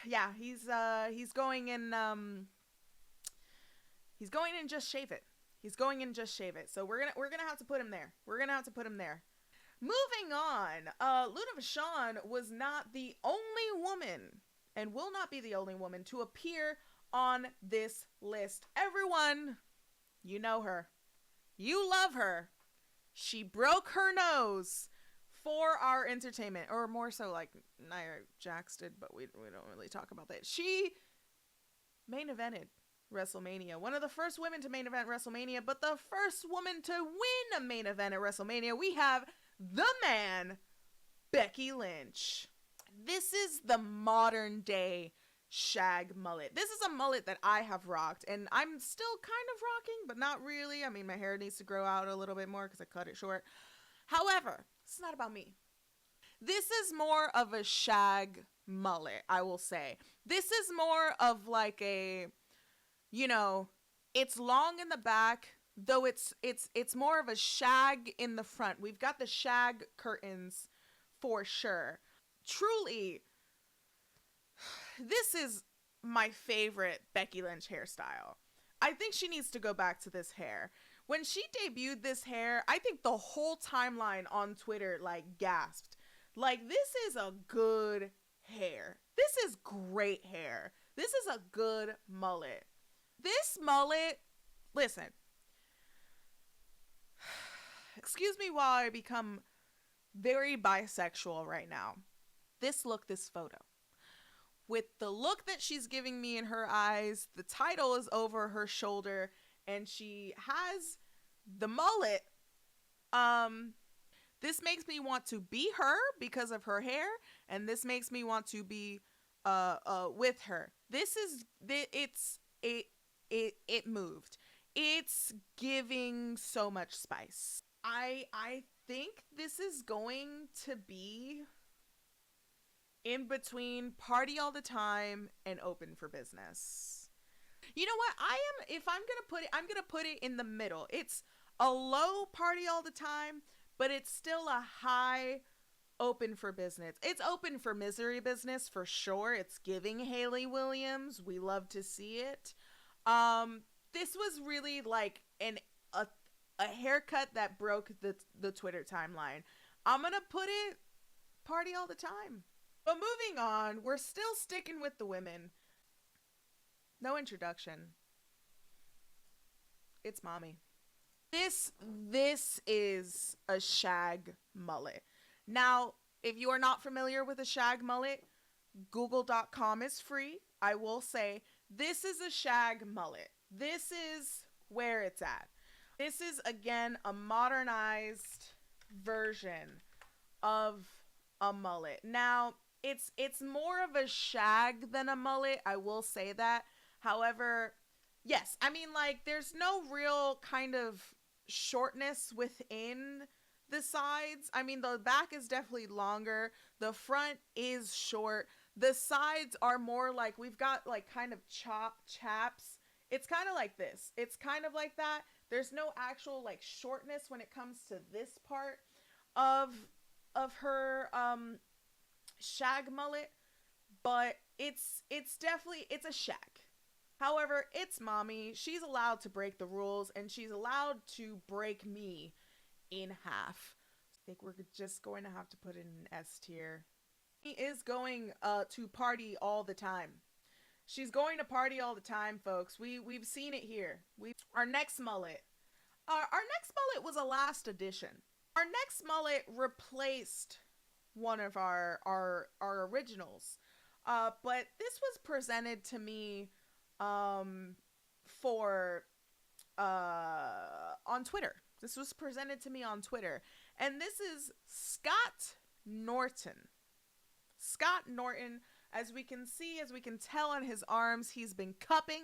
Yeah, he's going in Just Shave It. He's going in Just Shave It. So we're going to have to put him there. Moving on, Luna Vachon was not the only woman and will not be the only woman to appear on this list. Everyone, you know her. You love her. She broke her nose for our entertainment, or more so like Nia Jax did, but we don't really talk about that. She main evented WrestleMania. One of the first women to main event WrestleMania, but the first woman to win a main event at WrestleMania. We have the man, Becky Lynch. This is the modern day shag mullet. This is a mullet that I have rocked, and I'm still kind of rocking, but not really. I mean, my hair needs to grow out a little bit more because I cut it short. However, it's not about me. This is more of a shag mullet, I will say. This is more of like a, it's long in the back, though it's more of a shag in the front. We've got the shag curtains for sure. Truly, this is my favorite Becky Lynch hairstyle. I think she needs to go back to this hair. When she debuted this hair, I think the whole timeline on Twitter gasped. This is a good hair. This is great hair. This is a good mullet. This mullet, listen. Excuse me while I become very bisexual right now. This photo. With the look that she's giving me in her eyes, the title is over her shoulder, and she has the mullet. This makes me want to be her because of her hair, and this makes me want to be with her. It moved. It's giving so much spice. I think this is going to be in between Party All the Time and Open for Business. You know what? I'm gonna put it in the middle. It's a low Party All the Time, but it's still a high Open for Business. It's Open for Misery Business for sure. It's giving Hayley Williams. We love to see it. This was really like a haircut that broke the Twitter timeline. I'm gonna put it Party All the Time. But moving on, we're still sticking with the women. No introduction. It's mommy. This is a shag mullet. Now, if you are not familiar with a shag mullet, google.com is free. I will say this is a shag mullet. This is where it's at. This is, again, a modernized version of a mullet. Now, it's more of a shag than a mullet, I will say that. However, yes, I mean, there's no real kind of shortness within the sides. I mean, the back is definitely longer. The front is short. The sides are more we've got kind of chaps. It's kind of like this. It's kind of like that, There's no actual like shortness when it comes to this part of her shag mullet, but it's definitely, it's a shag. However, it's mommy. She's allowed to break the rules, and she's allowed to break me in half. I think we're just going to have to put in an S tier. He is going to party all the time. She's going to party all the time, folks. We've seen it here. Our next mullet. Our next mullet was a last addition. Our next mullet replaced one of our originals. But this was presented to me for on Twitter. This was presented to me on Twitter. And this is Scott Norton. Scott Norton, as we can see, as we can tell on his arms, he's been cupping.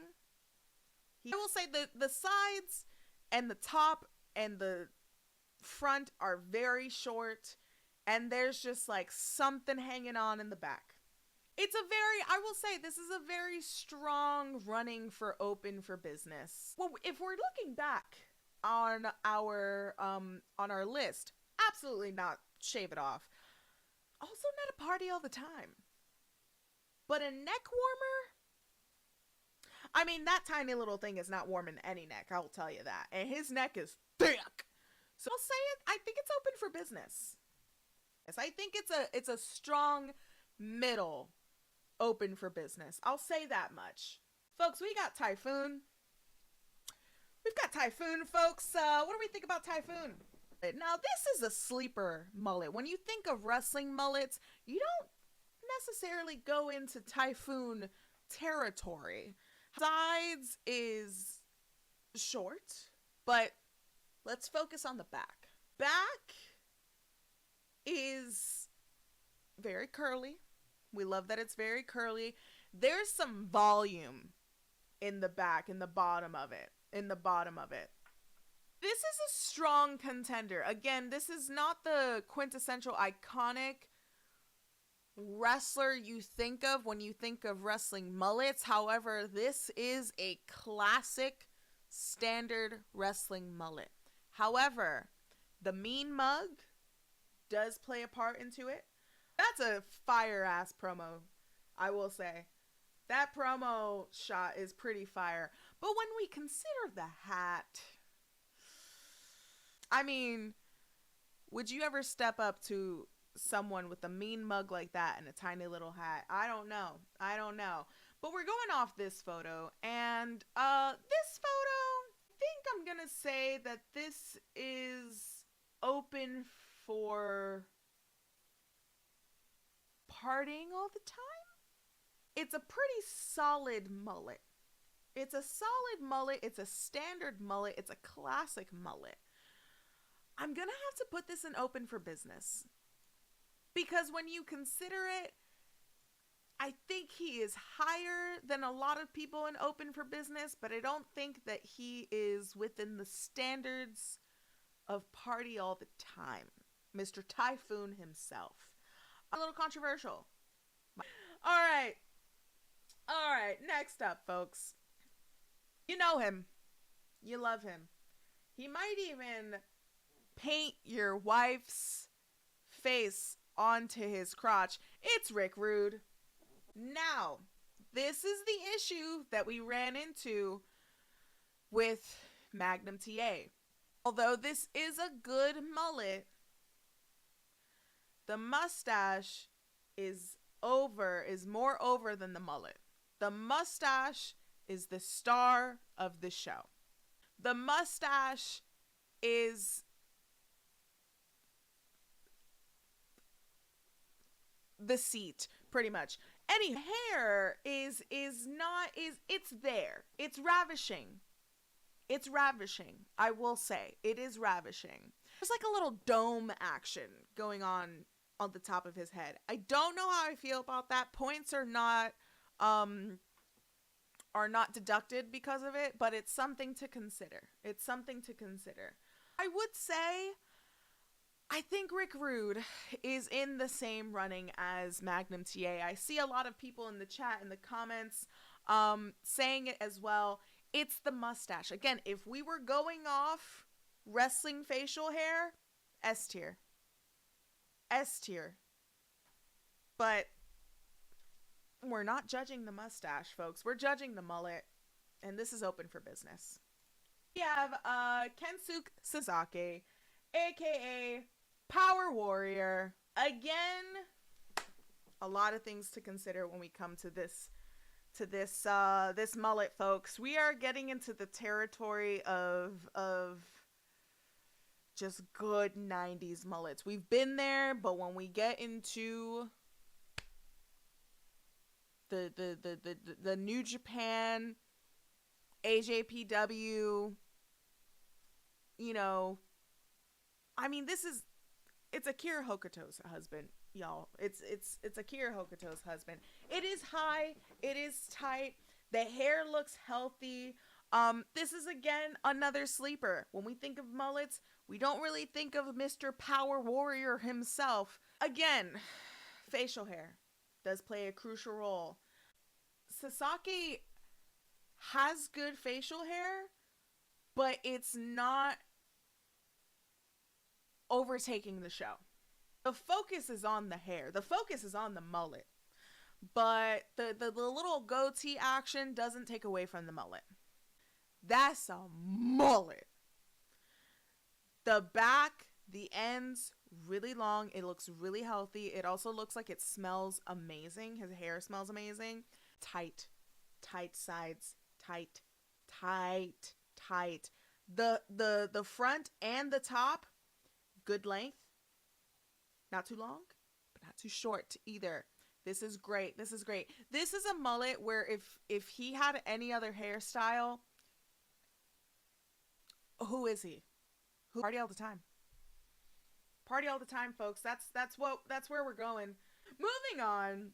I will say the sides and the top and the front are very short, and there's just like something hanging on in the back. It's a very, I will say, this is a very strong running for open for business. Well, if we're looking back on our list, absolutely not shave it off. Also not a party all the time. But a neck warmer? I mean, that tiny little thing is not warming any neck, I will tell you that. And his neck is thick. So I'll say it, I think it's open for business. Yes, I think it's a strong middle open for business. I'll say that much. Folks, we got Typhoon. We've got Typhoon, folks. What do we think about Typhoon? Now, this is a sleeper mullet. When you think of wrestling mullets, you don't necessarily go into Typhoon territory. Sides is short, but let's focus on the back. Back is very curly. We love that it's very curly. There's some volume in the back, in the bottom of it. This is a strong contender. Again, this is not the quintessential iconic wrestler you think of when you think of wrestling mullets. However, this is a classic standard wrestling mullet. However, the mean mug does play a part into it. That's a fire ass promo, I will say. That promo shot is pretty fire. But when we consider the hat, I mean, would you ever step up to someone with a mean mug like that and a tiny little hat? I don't know. But we're going off this photo, and this photo, I think I'm gonna say that this is open for partying all the time. It's a pretty solid mullet. It's a solid mullet. It's a standard mullet. It's a classic mullet. I'm gonna have to put this in open for business, because when you consider it, I think he is higher than a lot of people in open for business, but I don't think that he is within the standards of party all the time. Mr. Typhoon himself. A little controversial. All right, next up, folks. You know him. You love him. He might even paint your wife's face onto his crotch. It's Rick Rude. Now, this is the issue that we ran into with Magnum TA. Although this is a good mullet, the mustache is more over than the mullet. The mustache is the star of the show. The mustache is the seat, pretty much. Any hair is there. It's ravishing. It's ravishing. I will say it is ravishing. There's like a little dome action going on the top of his head. I don't know how I feel about that. Points are not deducted because of it, but it's something to consider. I would say I think Rick Rude is in the same running as Magnum TA. I see a lot of people in the chat, in the comments, saying it as well. It's the mustache. Again, if we were going off wrestling facial hair, S tier. S tier. But we're not judging the mustache, folks. We're judging the mullet. And this is open for business. We have Kensuke Sasaki, aka Power Warrior. Again, a lot of things to consider when we come to this mullet, folks. We are getting into the territory of just good 90s mullets. We've been there, but when we get into the New Japan, AJPW, you know, I mean, it's Akira Hokuto's husband, y'all. It's Akira Hokuto's husband. It is high, it is tight, the hair looks healthy. This is again another sleeper. When we think of mullets, we don't really think of Mr. Power Warrior himself. Again, facial hair does play a crucial role. Sasaki has good facial hair, but it's not overtaking the show. The focus is on the hair. The focus is on the mullet. But the little goatee action doesn't take away from the mullet. That's a mullet. The back, the ends, really long. It looks really healthy. It also looks like it smells amazing. His hair smells amazing. Tight sides. Tight. The front and the top, good length. Not too long, but not too short either. This is great. This is a mullet where if he had any other hairstyle, who is he? Party all the time. Party all the time, folks. That's where we're going. Moving on.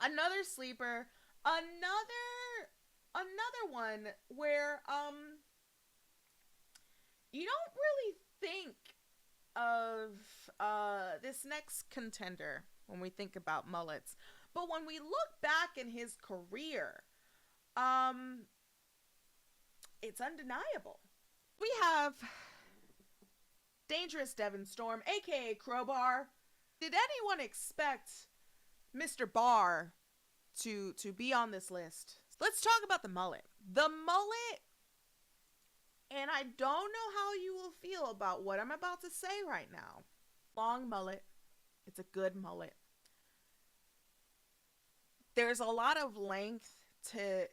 Another sleeper. Another one where you don't really think of this next contender when we think about mullets, but when we look back in his career, it's undeniable. We have Dangerous Devon Storm, aka Crowbar. Did anyone expect Mr. Barr to be on this list? Let's talk about the mullet. The mullet, and I don't know how you will feel about what I'm about to say right now. Long mullet. It's a good mullet. There's a lot of length to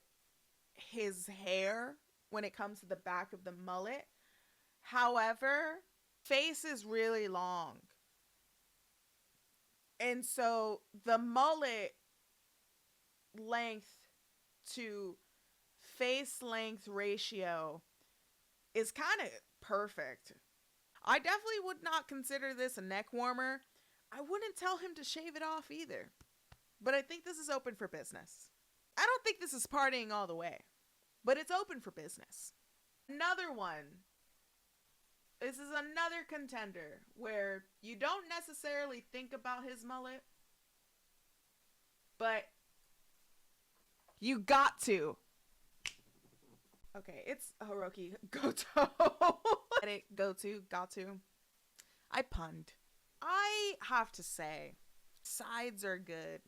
his hair when it comes to the back of the mullet. However, face is really long. And so the mullet length to face length ratio is kind of perfect. I definitely would not consider this a neck warmer. I wouldn't tell him to shave it off either. But I think this is open for business. I don't think this is partying all the way, but it's open for business. Another one. This is another contender where you don't necessarily think about his mullet, but you got to. Okay, it's Hiroki Goto. Got to. I punned. I have to say, sides are good.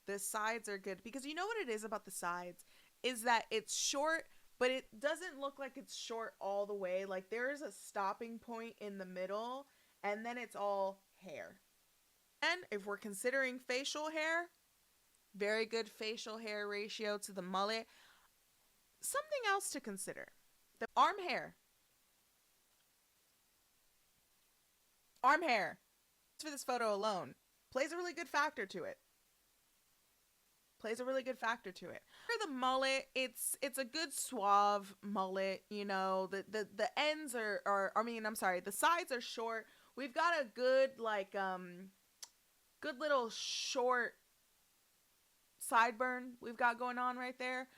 The sides are good because you know what it is about the sides is that it's short, but it doesn't look like it's short all the way. Like there is a stopping point in the middle and then it's all hair. And if we're considering facial hair, very good facial hair ratio to the mullet. Something else to consider. The arm hair. Arm hair. For this photo alone. Plays a really good factor to it. For the mullet, it's a good suave mullet, you know. The ends the sides are short. We've got a good good little short sideburn we've got going on right there.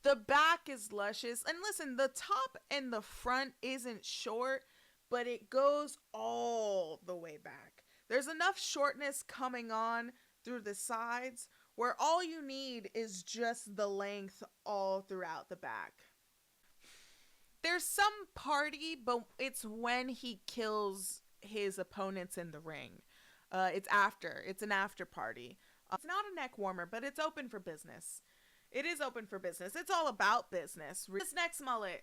The back is luscious. And listen, the top and the front isn't short, but it goes all the way back. There's enough shortness coming on through the sides where all you need is just the length all throughout the back. There's some party, but it's when he kills his opponents in the ring. It's after. It's an after party. It's not a neck warmer, but it's open for business. It is open for business. It's all about business. This next mullet,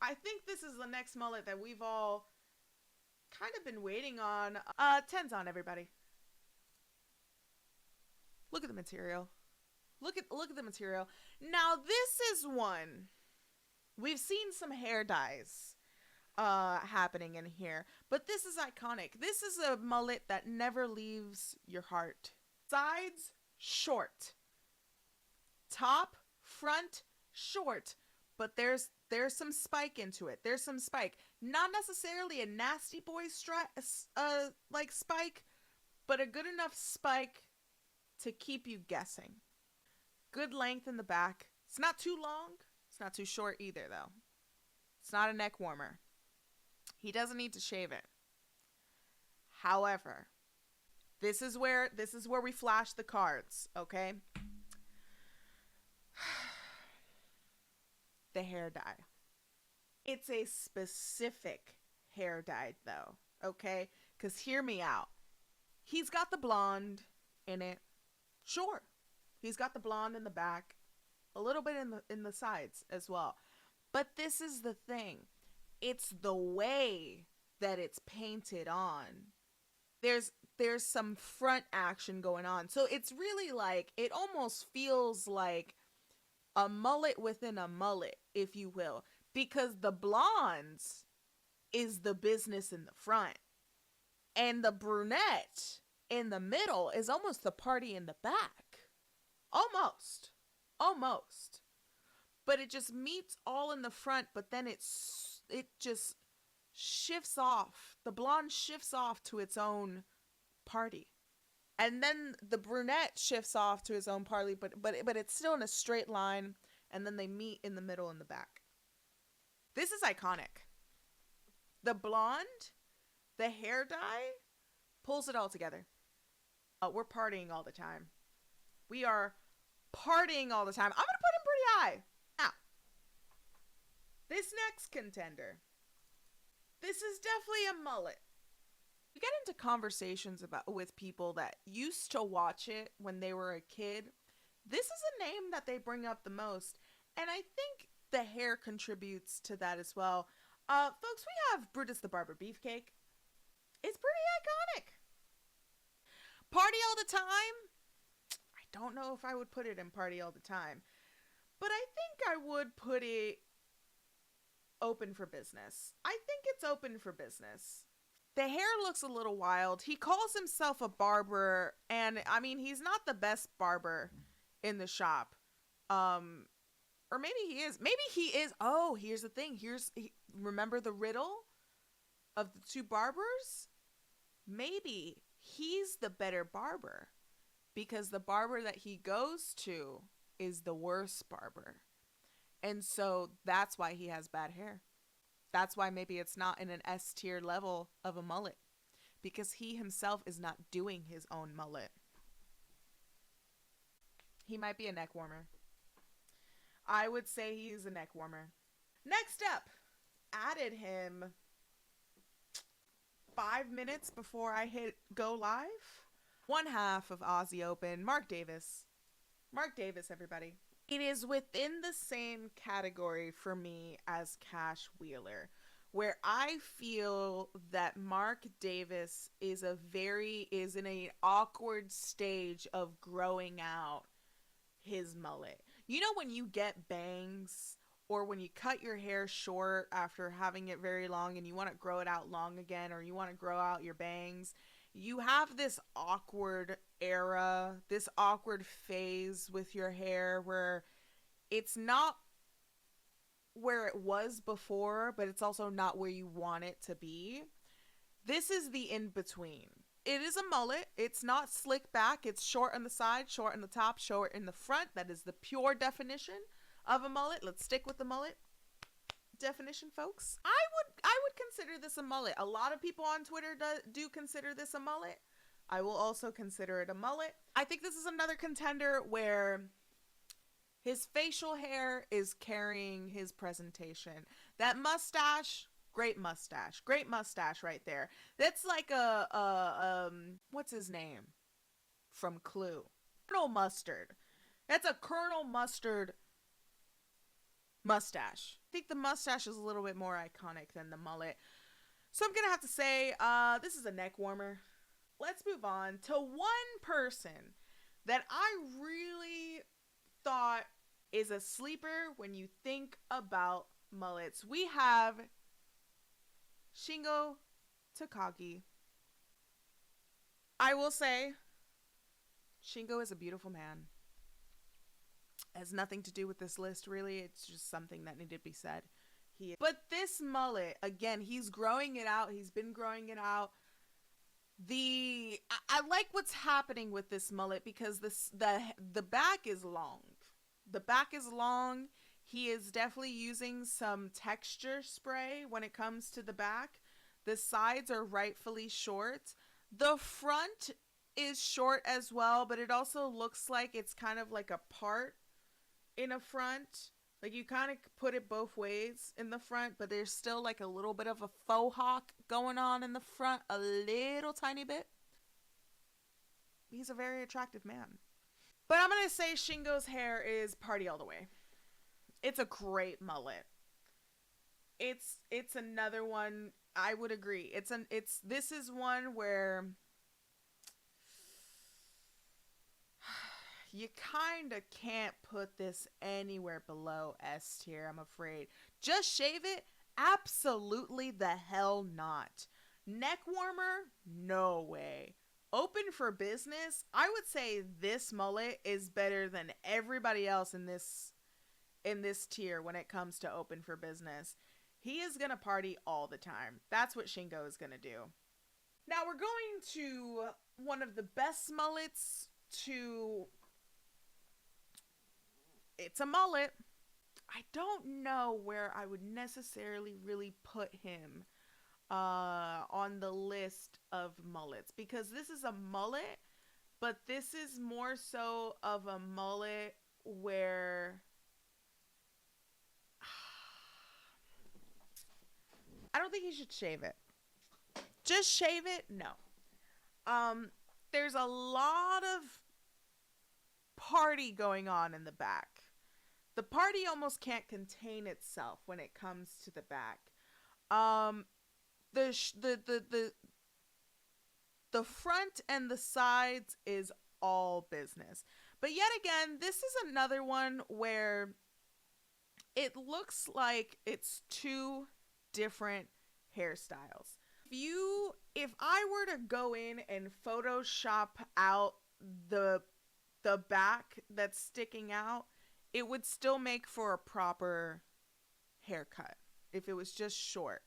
I think this is the next mullet that we've all kind of been waiting on. 10's on, everybody. Look at the material. Look at the material. Now, this is one. We've seen some hair dyes happening in here, but this is iconic. This is a mullet that never leaves your heart. Sides, short. Top, front, short. But there's some spike into it. There's some spike. Not necessarily a nasty boy like spike, but a good enough spike to keep you guessing. Good length in the back. It's not too long. It's not too short either, though. It's not a neck warmer. He doesn't need to shave it. However, this is where we flash the cards, okay? The hair dye. It's a specific hair dye, though, okay? Because hear me out. He's got the blonde in it. Sure. He's got the blonde in the back. A little bit in the sides as well. But this is the thing. It's the way that it's painted on. There's some front action going on. So it's really like, it almost feels like a mullet within a mullet, if you will. Because the blondes is the business in the front. And the brunette in the middle is almost the party in the back. Almost. But it just meets all in the front, but then it just shifts off. The blonde shifts off to its own party. And then the brunette shifts off to his own party, but it's still in a straight line, and then they meet in the middle and the back. This is iconic. The blonde, the hair dye, pulls it all together. We're partying all the time. We are partying all the time. I'm going to put him pretty high. Now, this next contender, this is definitely a mullet. You get into conversations with people that used to watch it when they were a kid. This is a name that they bring up the most. And I think the hair contributes to that as well. Folks, we have Brutus the Barber Beefcake. It's pretty iconic. Party all the time? I don't know if I would put it in party all the time. But I think I would put it open for business. I think it's open for business. The hair looks a little wild. He calls himself a barber, and I mean, he's not the best barber in the shop. Or maybe he is. Maybe he is. Oh, here's the thing. Remember the riddle of the two barbers? Maybe he's the better barber because the barber that he goes to is the worst barber. And so that's why he has bad hair. That's why maybe it's not in an S tier level of a mullet, because he himself is not doing his own mullet. He might be a neck warmer. I would say he's a neck warmer. Next up, added him 5 minutes before I hit go live. One half of Aussie Open, Mark Davis. Mark Davis, everybody. It is within the same category for me as Cash Wheeler, where I feel that Mark Davis is in an awkward stage of growing out his mullet. You know when you get bangs or when you cut your hair short after having it very long and you want to grow it out long again, or you want to grow out your bangs, you have this awkward era, this awkward phase with your hair where it's not where it was before, but it's also not where you want it to be. This is the in-between. It is a mullet. It's not slick back. It's short on the side, short on the top, short in the front. That is the pure definition of a mullet. Let's stick with the mullet definition, folks. I would consider this a mullet. A lot of people on Twitter do consider this a mullet. I will also consider it a mullet. I think this is another contender where His facial hair is carrying his presentation. That mustache, great mustache. Great mustache right there. That's like what's his name from Clue? Colonel Mustard. That's a Colonel Mustard mustache. I think the mustache is a little bit more iconic than the mullet. So I'm going to have to say this is a neck warmer. Let's move on to one person that I really thought is a sleeper when you think about mullets. We have Shingo Takagi. I will say, Shingo is a beautiful man. It has nothing to do with this list, really. It's just something that needed to be said. But this mullet, again, he's growing it out. He's been growing it out. I like what's happening with this mullet because the back is long. The back is long. He is definitely using some texture spray when it comes to the back. The sides are rightfully short. The front is short as well, but it also looks like it's kind of like a part in a front. Like you kind of put it both ways in the front, but there's still like a little bit of a faux hawk going on in the front, a little tiny bit. He's a very attractive man. But I'm going to say Shingo's hair is party all the way. It's a great mullet. It's another one, I would agree. This is one where you kind of can't put this anywhere below S tier, I'm afraid. Just shave it? Absolutely the hell not. Neck warmer? No way. Open for business? I would say this mullet is better than everybody else in this tier when it comes to open for business. He is going to party all the time. That's what Shingo is going to do. Now we're going to one of the best mullets to... It's a mullet. I don't know where I would necessarily really put him on the list of mullets, because this is a mullet, but this is more so of a mullet where I don't think he should shave it. Just shave it? No. There's a lot of party going on in the back. The party almost can't contain itself when it comes to the back. The front and the sides is all business. But yet again, this is another one where it looks like it's two different hairstyles. If I were to go in and Photoshop out the back that's sticking out, it would still make for a proper haircut if it was just short.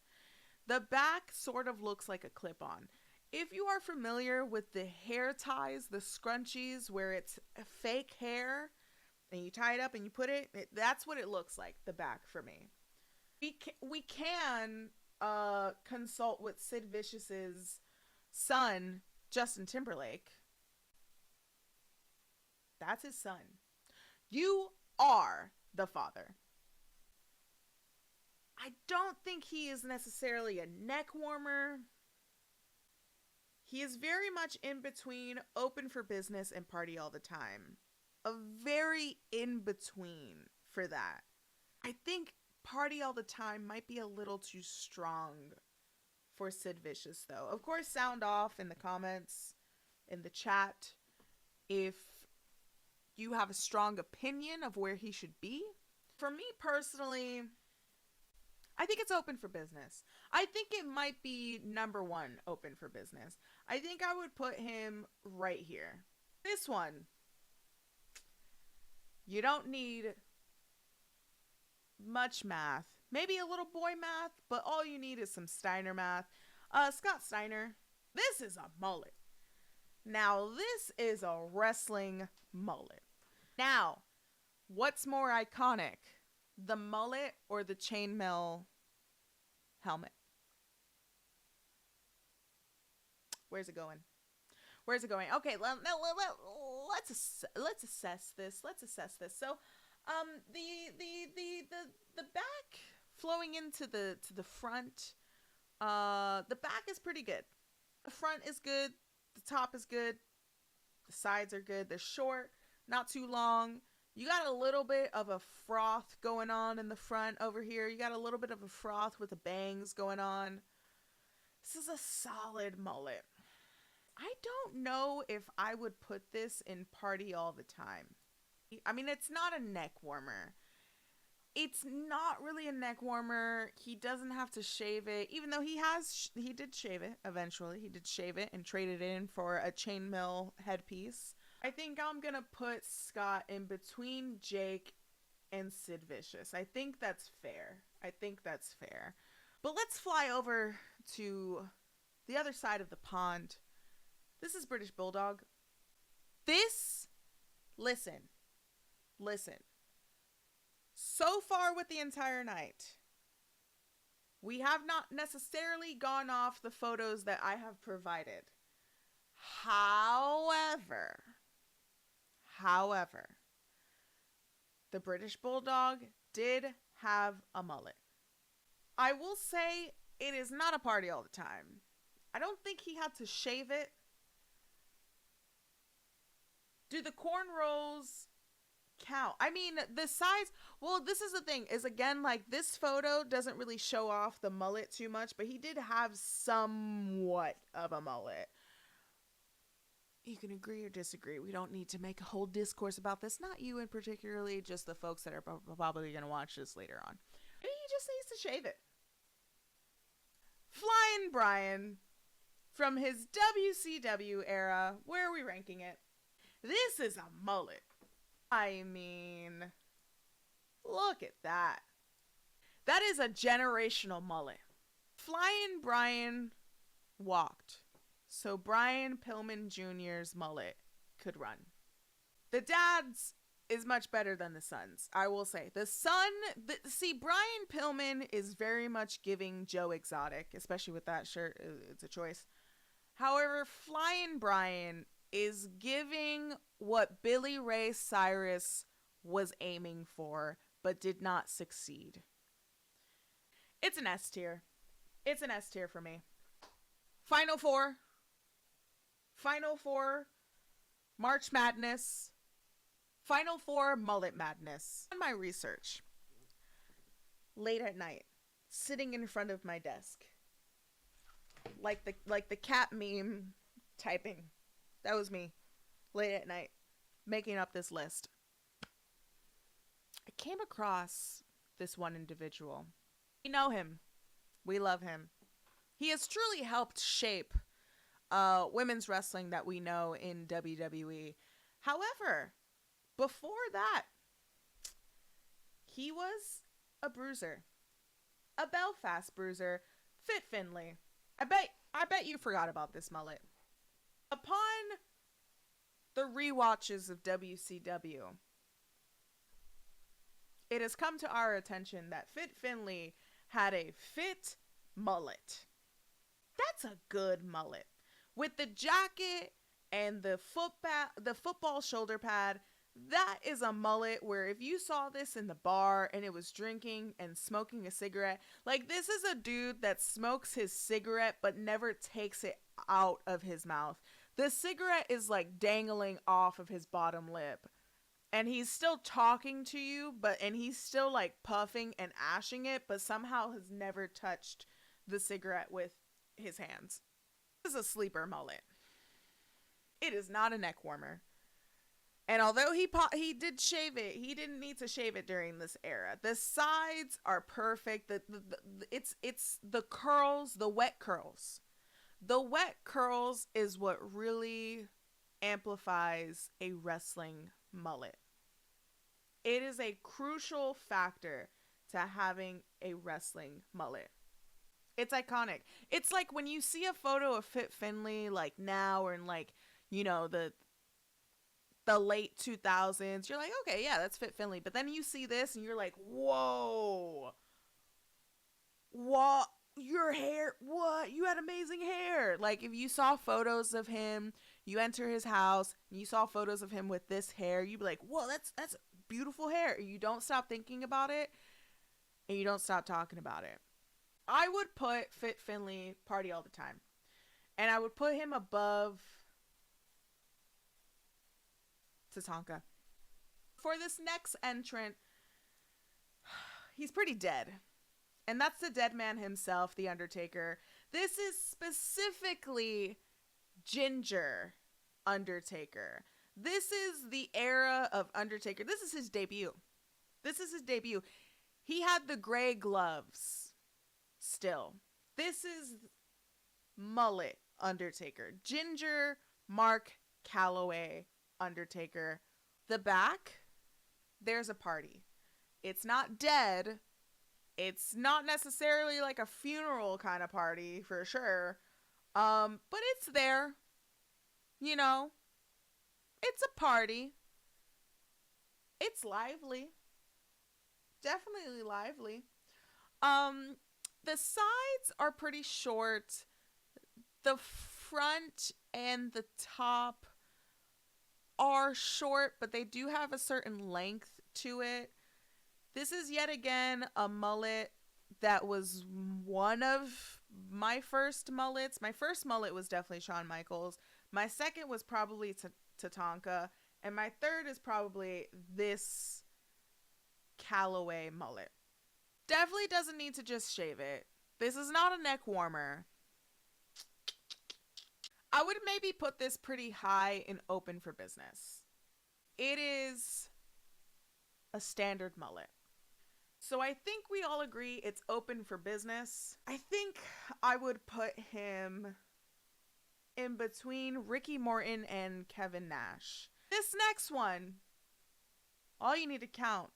The back sort of looks like a clip-on. If you are familiar with the hair ties, the scrunchies, where it's fake hair and you tie it up and you put it, that's what it looks like, the back for me. We can consult with Sid Vicious's son, Justin Timberlake. That's his son. You are the father. I don't think he is necessarily a neck warmer. He is very much in between open for business and party all the time. A very in between for that. I think party all the time might be a little too strong for Sid Vicious though. Of course, sound off in the comments, in the chat, if you have a strong opinion of where he should be. For me personally, I think it's open for business. I think it might be number one open for business. I think I would put him right here. This one, you don't need much math. Maybe a little boy math, but all you need is some Steiner math. Scott Steiner, this is a mullet. Now, this is a wrestling mullet. Now, what's more iconic? The mullet or the chainmail helmet? Where's it going? Where's it going? Okay, let's assess this. So, The back flowing into the front, the back is pretty good. The front is good. The top is good. The sides are good. They're short, not too long. You got a little bit of a froth going on in the front over here. You got a little bit of a froth with the bangs going on. This is a solid mullet. I don't know if I would put this in party all the time. I mean, it's not a neck warmer. It's not really a neck warmer. He doesn't have to shave it, even though he did shave it eventually. He did shave it and traded it in for a chainmail headpiece. I think I'm going to put Scott in between Jake and Sid Vicious. I think that's fair. But let's fly over to the other side of the pond. This is British Bulldog. Listen. So far with the entire night, we have not necessarily gone off the photos that I have provided. However, the British Bulldog did have a mullet. I will say it is not a party all the time. I don't think he had to shave it. Do the cornrows count? I mean, the size, well, this is the thing, is again, like, this photo doesn't really show off the mullet too much, but he did have somewhat of a mullet. You can agree or disagree. We don't need to make a whole discourse about this. Not you in particularly, just the folks that are probably going to watch this later on. Maybe he just needs to shave it. Flying Brian, from his WCW era, where are we ranking it? This is a mullet. I mean, look at that. That is a generational mullet. Flying Brian walked, so Brian Pilman Jr.'s mullet could run. The dad's is much better than the son's, I will say. The son, see, Brian Pillman is very much giving Joe Exotic, especially with that shirt. It's a choice. However, Flying Brian is giving what Billy Ray Cyrus was aiming for, but did not succeed. It's an S tier. It's an S tier for me. Final Four, March Madness, Final Four Mullet Madness. On my research, late at night, sitting in front of my desk, like the cat meme typing. That was me, late at night, making up this list. I came across this one individual. We know him. We love him. He has truly helped shape women's wrestling that we know in WWE. However, before that, he was a bruiser. A Belfast bruiser. Fit Finlay. I bet you forgot about this mullet. Upon the rewatches of WCW, it has come to our attention that Fit Finlay had a fit mullet. That's a good mullet. With the jacket and the football shoulder pad, that is a mullet where if you saw this in the bar and it was drinking and smoking a cigarette, like, this is a dude that smokes his cigarette but never takes it out of his mouth. The cigarette is like dangling off of his bottom lip. And he's still talking to you, and he's still like puffing and ashing it, but somehow has never touched the cigarette with his hands. This is a sleeper mullet. It is not a neck warmer. And although he did shave it, he didn't need to shave it during this era. The sides are perfect. It's the curls, the wet curls. The wet curls is what really amplifies a wrestling mullet. It is a crucial factor to having a wrestling mullet. It's iconic. It's like when you see a photo of Fit Finlay, like now, or in like, you know, the late 2000s, you're like, okay, yeah, that's Fit Finlay. But then you see this and you're like, whoa, what? Your hair, what? You had amazing hair. Like, if you saw photos of him, you enter his house and you saw photos of him with this hair, you'd be like, whoa, that's beautiful hair. You don't stop thinking about it, and you don't stop talking about it. I would put Fit Finley Party All the Time. And I would put him above Tatanka. For this next entrant, he's pretty dead. And that's the dead man himself, The Undertaker. This is specifically Ginger Undertaker. This is the era of Undertaker. This is his debut. He had the gray gloves still. This is mullet Undertaker. Ginger Mark Calloway Undertaker. The back, there's a party. It's not dead. It's not necessarily like a funeral kind of party for sure. But it's there. You know, it's a party. It's lively. Definitely lively. The sides are pretty short. The front and the top are short, but they do have a certain length to it. This is yet again a mullet that was one of my first mullets. My first mullet was definitely Shawn Michaels. My second was probably Tatanka. And my third is probably this Calloway mullet. Definitely doesn't need to just shave it. This is not a neck warmer. I would maybe put this pretty high in open for business. It is a standard mullet. So I think we all agree it's open for business. I think I would put him in between Ricky Morton and Kevin Nash. This next one, all you need to count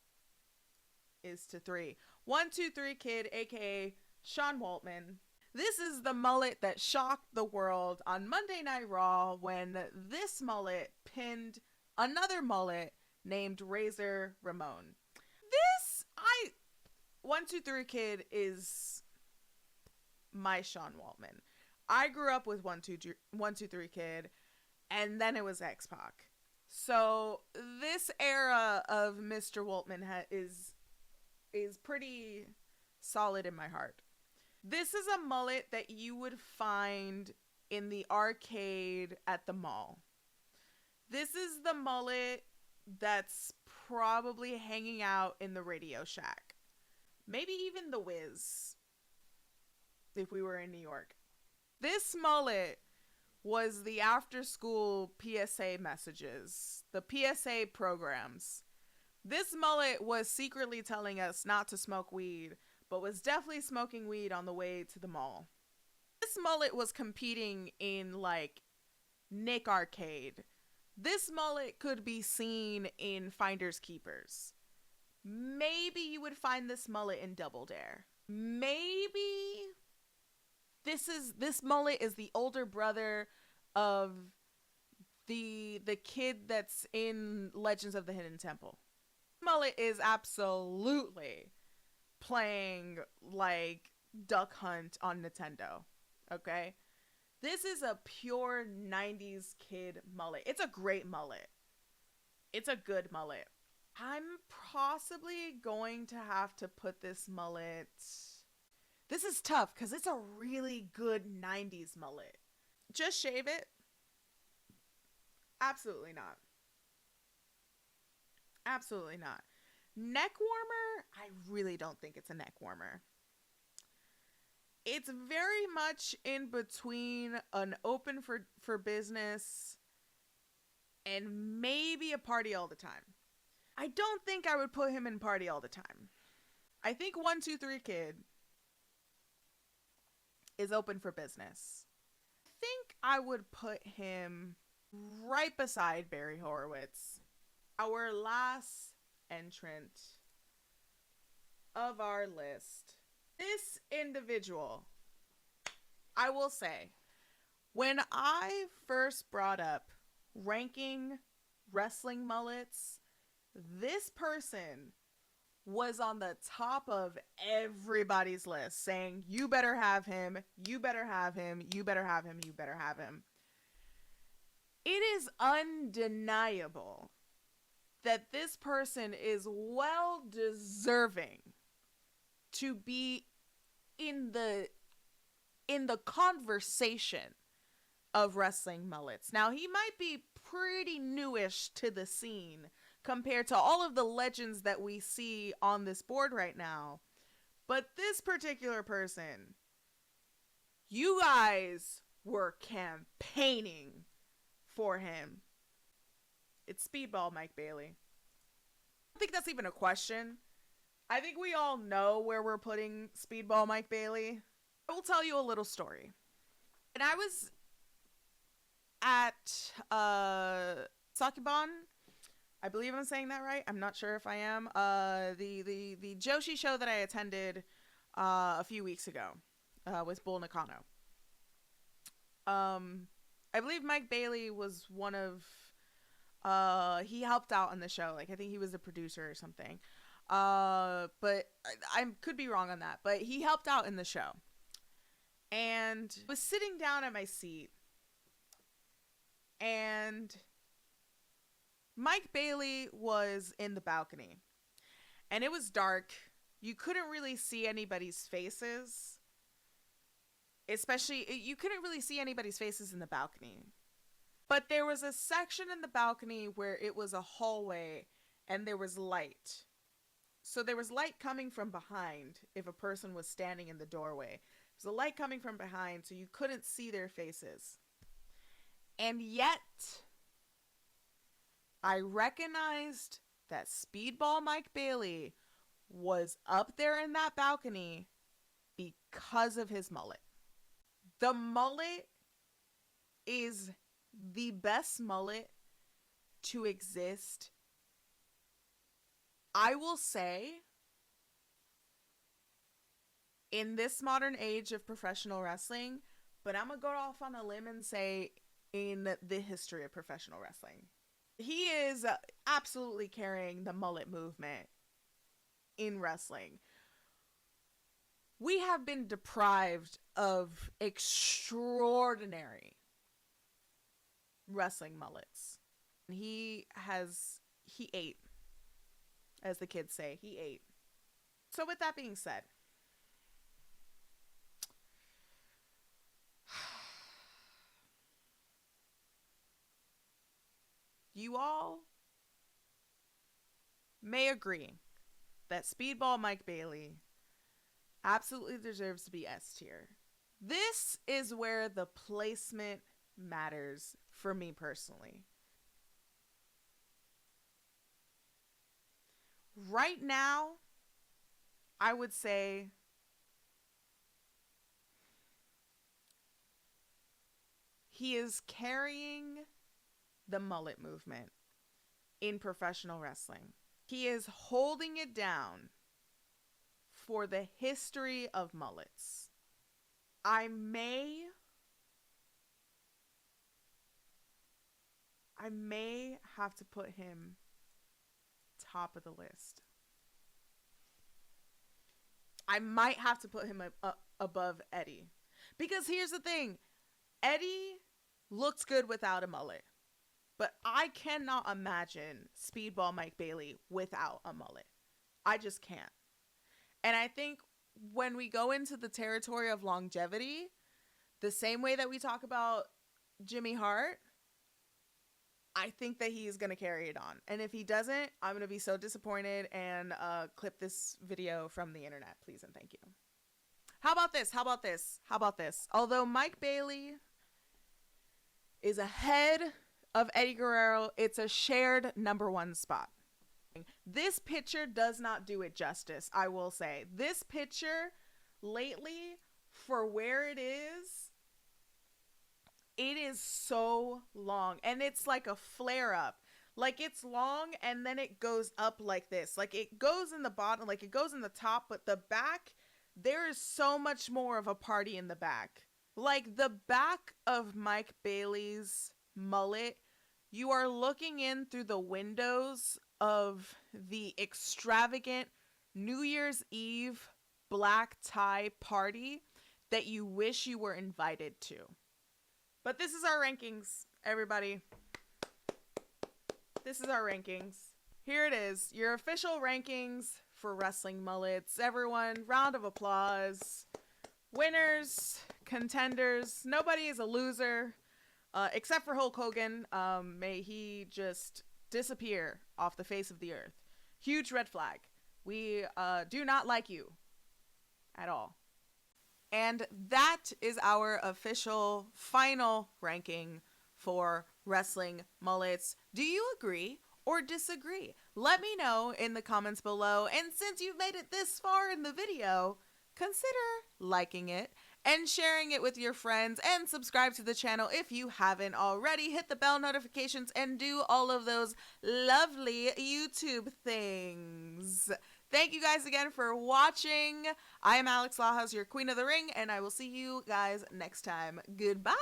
is to 3. 1, 2, 3 Kid, aka Sean Waltman. This is the mullet that shocked the world on Monday Night Raw when this mullet pinned another mullet named Razor Ramon. 1, 2, 3 Kid is my Sean Waltman. I grew up with 1, 2, 3 Kid, and then it was X-Pac. So this era of Mr. Waltman is pretty solid in my heart. This is a mullet that you would find in the arcade at the mall. This is the mullet that's probably hanging out in the Radio Shack. Maybe even the Wiz, if we were in New York. This mullet was the after-school PSA messages, the PSA programs. This mullet was secretly telling us not to smoke weed, but was definitely smoking weed on the way to the mall. This mullet was competing in, like, Nick Arcade. This mullet could be seen in Finders Keepers. Maybe you would find this mullet in Double Dare. Maybe this mullet is the older brother of the kid that's in Legends of the Hidden Temple. Mullet is absolutely playing like Duck Hunt on Nintendo. Okay? This is a pure 90s kid mullet. It's a great mullet. It's a good mullet. I'm possibly going to have to put this mullet... This is tough because it's a really good 90s mullet. Just shave it? Absolutely not. Absolutely not. Neck warmer? I really don't think it's a neck warmer. It's very much in between an open for business and maybe a party all the time. I don't think I would put him in party all the time. I think 1, 2, 3 Kid is open for business. I think I would put him right beside Barry Horowitz. Our last entrant of our list. This individual, I will say, when I first brought up ranking wrestling mullets, this person was on the top of everybody's list saying, you better have him, you better have him, you better have him, you better have him. It is undeniable that this person is well deserving to be in the conversation of wrestling mullets. Now, he might be pretty newish to the scene compared to all of the legends that we see on this board right now. But this particular person, you guys were campaigning for him. It's Speedball Mike Bailey. I don't think that's even a question. I think we all know where we're putting Speedball Mike Bailey. I will tell you a little story. And I was at Sakiban. I believe I'm saying that right. I'm not sure if I am. The Joshi show that I attended a few weeks ago with Bull Nakano. I believe Mike Bailey was one of he helped out on the show. Like, I think he was a producer or something. But I could be wrong on that. But he helped out in the show. And was sitting down at my seat. And Mike Bailey was in the balcony. And it was dark. You couldn't really see anybody's faces. Especially, you couldn't really see anybody's faces in the balcony. But there was a section in the balcony where it was a hallway and there was light. So there was light coming from behind if a person was standing in the doorway. There was a light coming from behind, so you couldn't see their faces. And yet, I recognized that Speedball Mike Bailey was up there in that balcony because of his mullet. The mullet is the best mullet to exist. I will say, in this modern age of professional wrestling, but I'm going to go off on a limb and say in the history of professional wrestling. He is absolutely carrying the mullet movement in wrestling. We have been deprived of extraordinary wrestling mullets. He ate, as the kids say. He ate. So with that being said, you all may agree that Speedball Mike Bailey absolutely deserves to be S tier. This is where the placement matters for me personally. Right now, I would say he is carrying the mullet movement in professional wrestling. He is holding it down for the history of mullets. I may have to put him top of the list. I might have to put him above Eddie. Because here's the thing. Eddie looks good without a mullet. But I cannot imagine Speedball Mike Bailey without a mullet. I just can't. And I think when we go into the territory of longevity, the same way that we talk about Jimmy Hart, I think that he is going to carry it on. And if he doesn't, I'm going to be so disappointed and clip this video from the internet, please and thank you. How about this? How about this? How about this? Although Mike Bailey is ahead of Eddie Guerrero, it's a shared #1 spot. This picture does not do it justice, I will say. This picture lately, for where it is so long. And it's like a flare up. Like, it's long and then it goes up like this. Like, it goes in the bottom, like it goes in the top, but the back, there is so much more of a party in the back. Like, the back of Mike Bailey's mullet, you are looking in through the windows of the extravagant New Year's Eve black tie party that you wish you were invited to. But this is our rankings, everybody. This is our rankings. here it is. Your official rankings for wrestling mullets. Everyone, round of applause. Winners, contenders. Nobody is a loser, except for Hulk Hogan. May he just disappear off the face of the earth. Huge red flag. We do not like you at all. And that is our official final ranking for wrestling mullets. Do you agree or disagree? Let me know in the comments below. And since you've made it this far in the video, consider liking it and sharing it with your friends, and subscribe to the channel if you haven't already. Hit the bell notifications and do all of those lovely YouTube things. Thank you guys again for watching. I am Alex Lajas, your Queen of the Ring, and I will see you guys next time. Goodbye!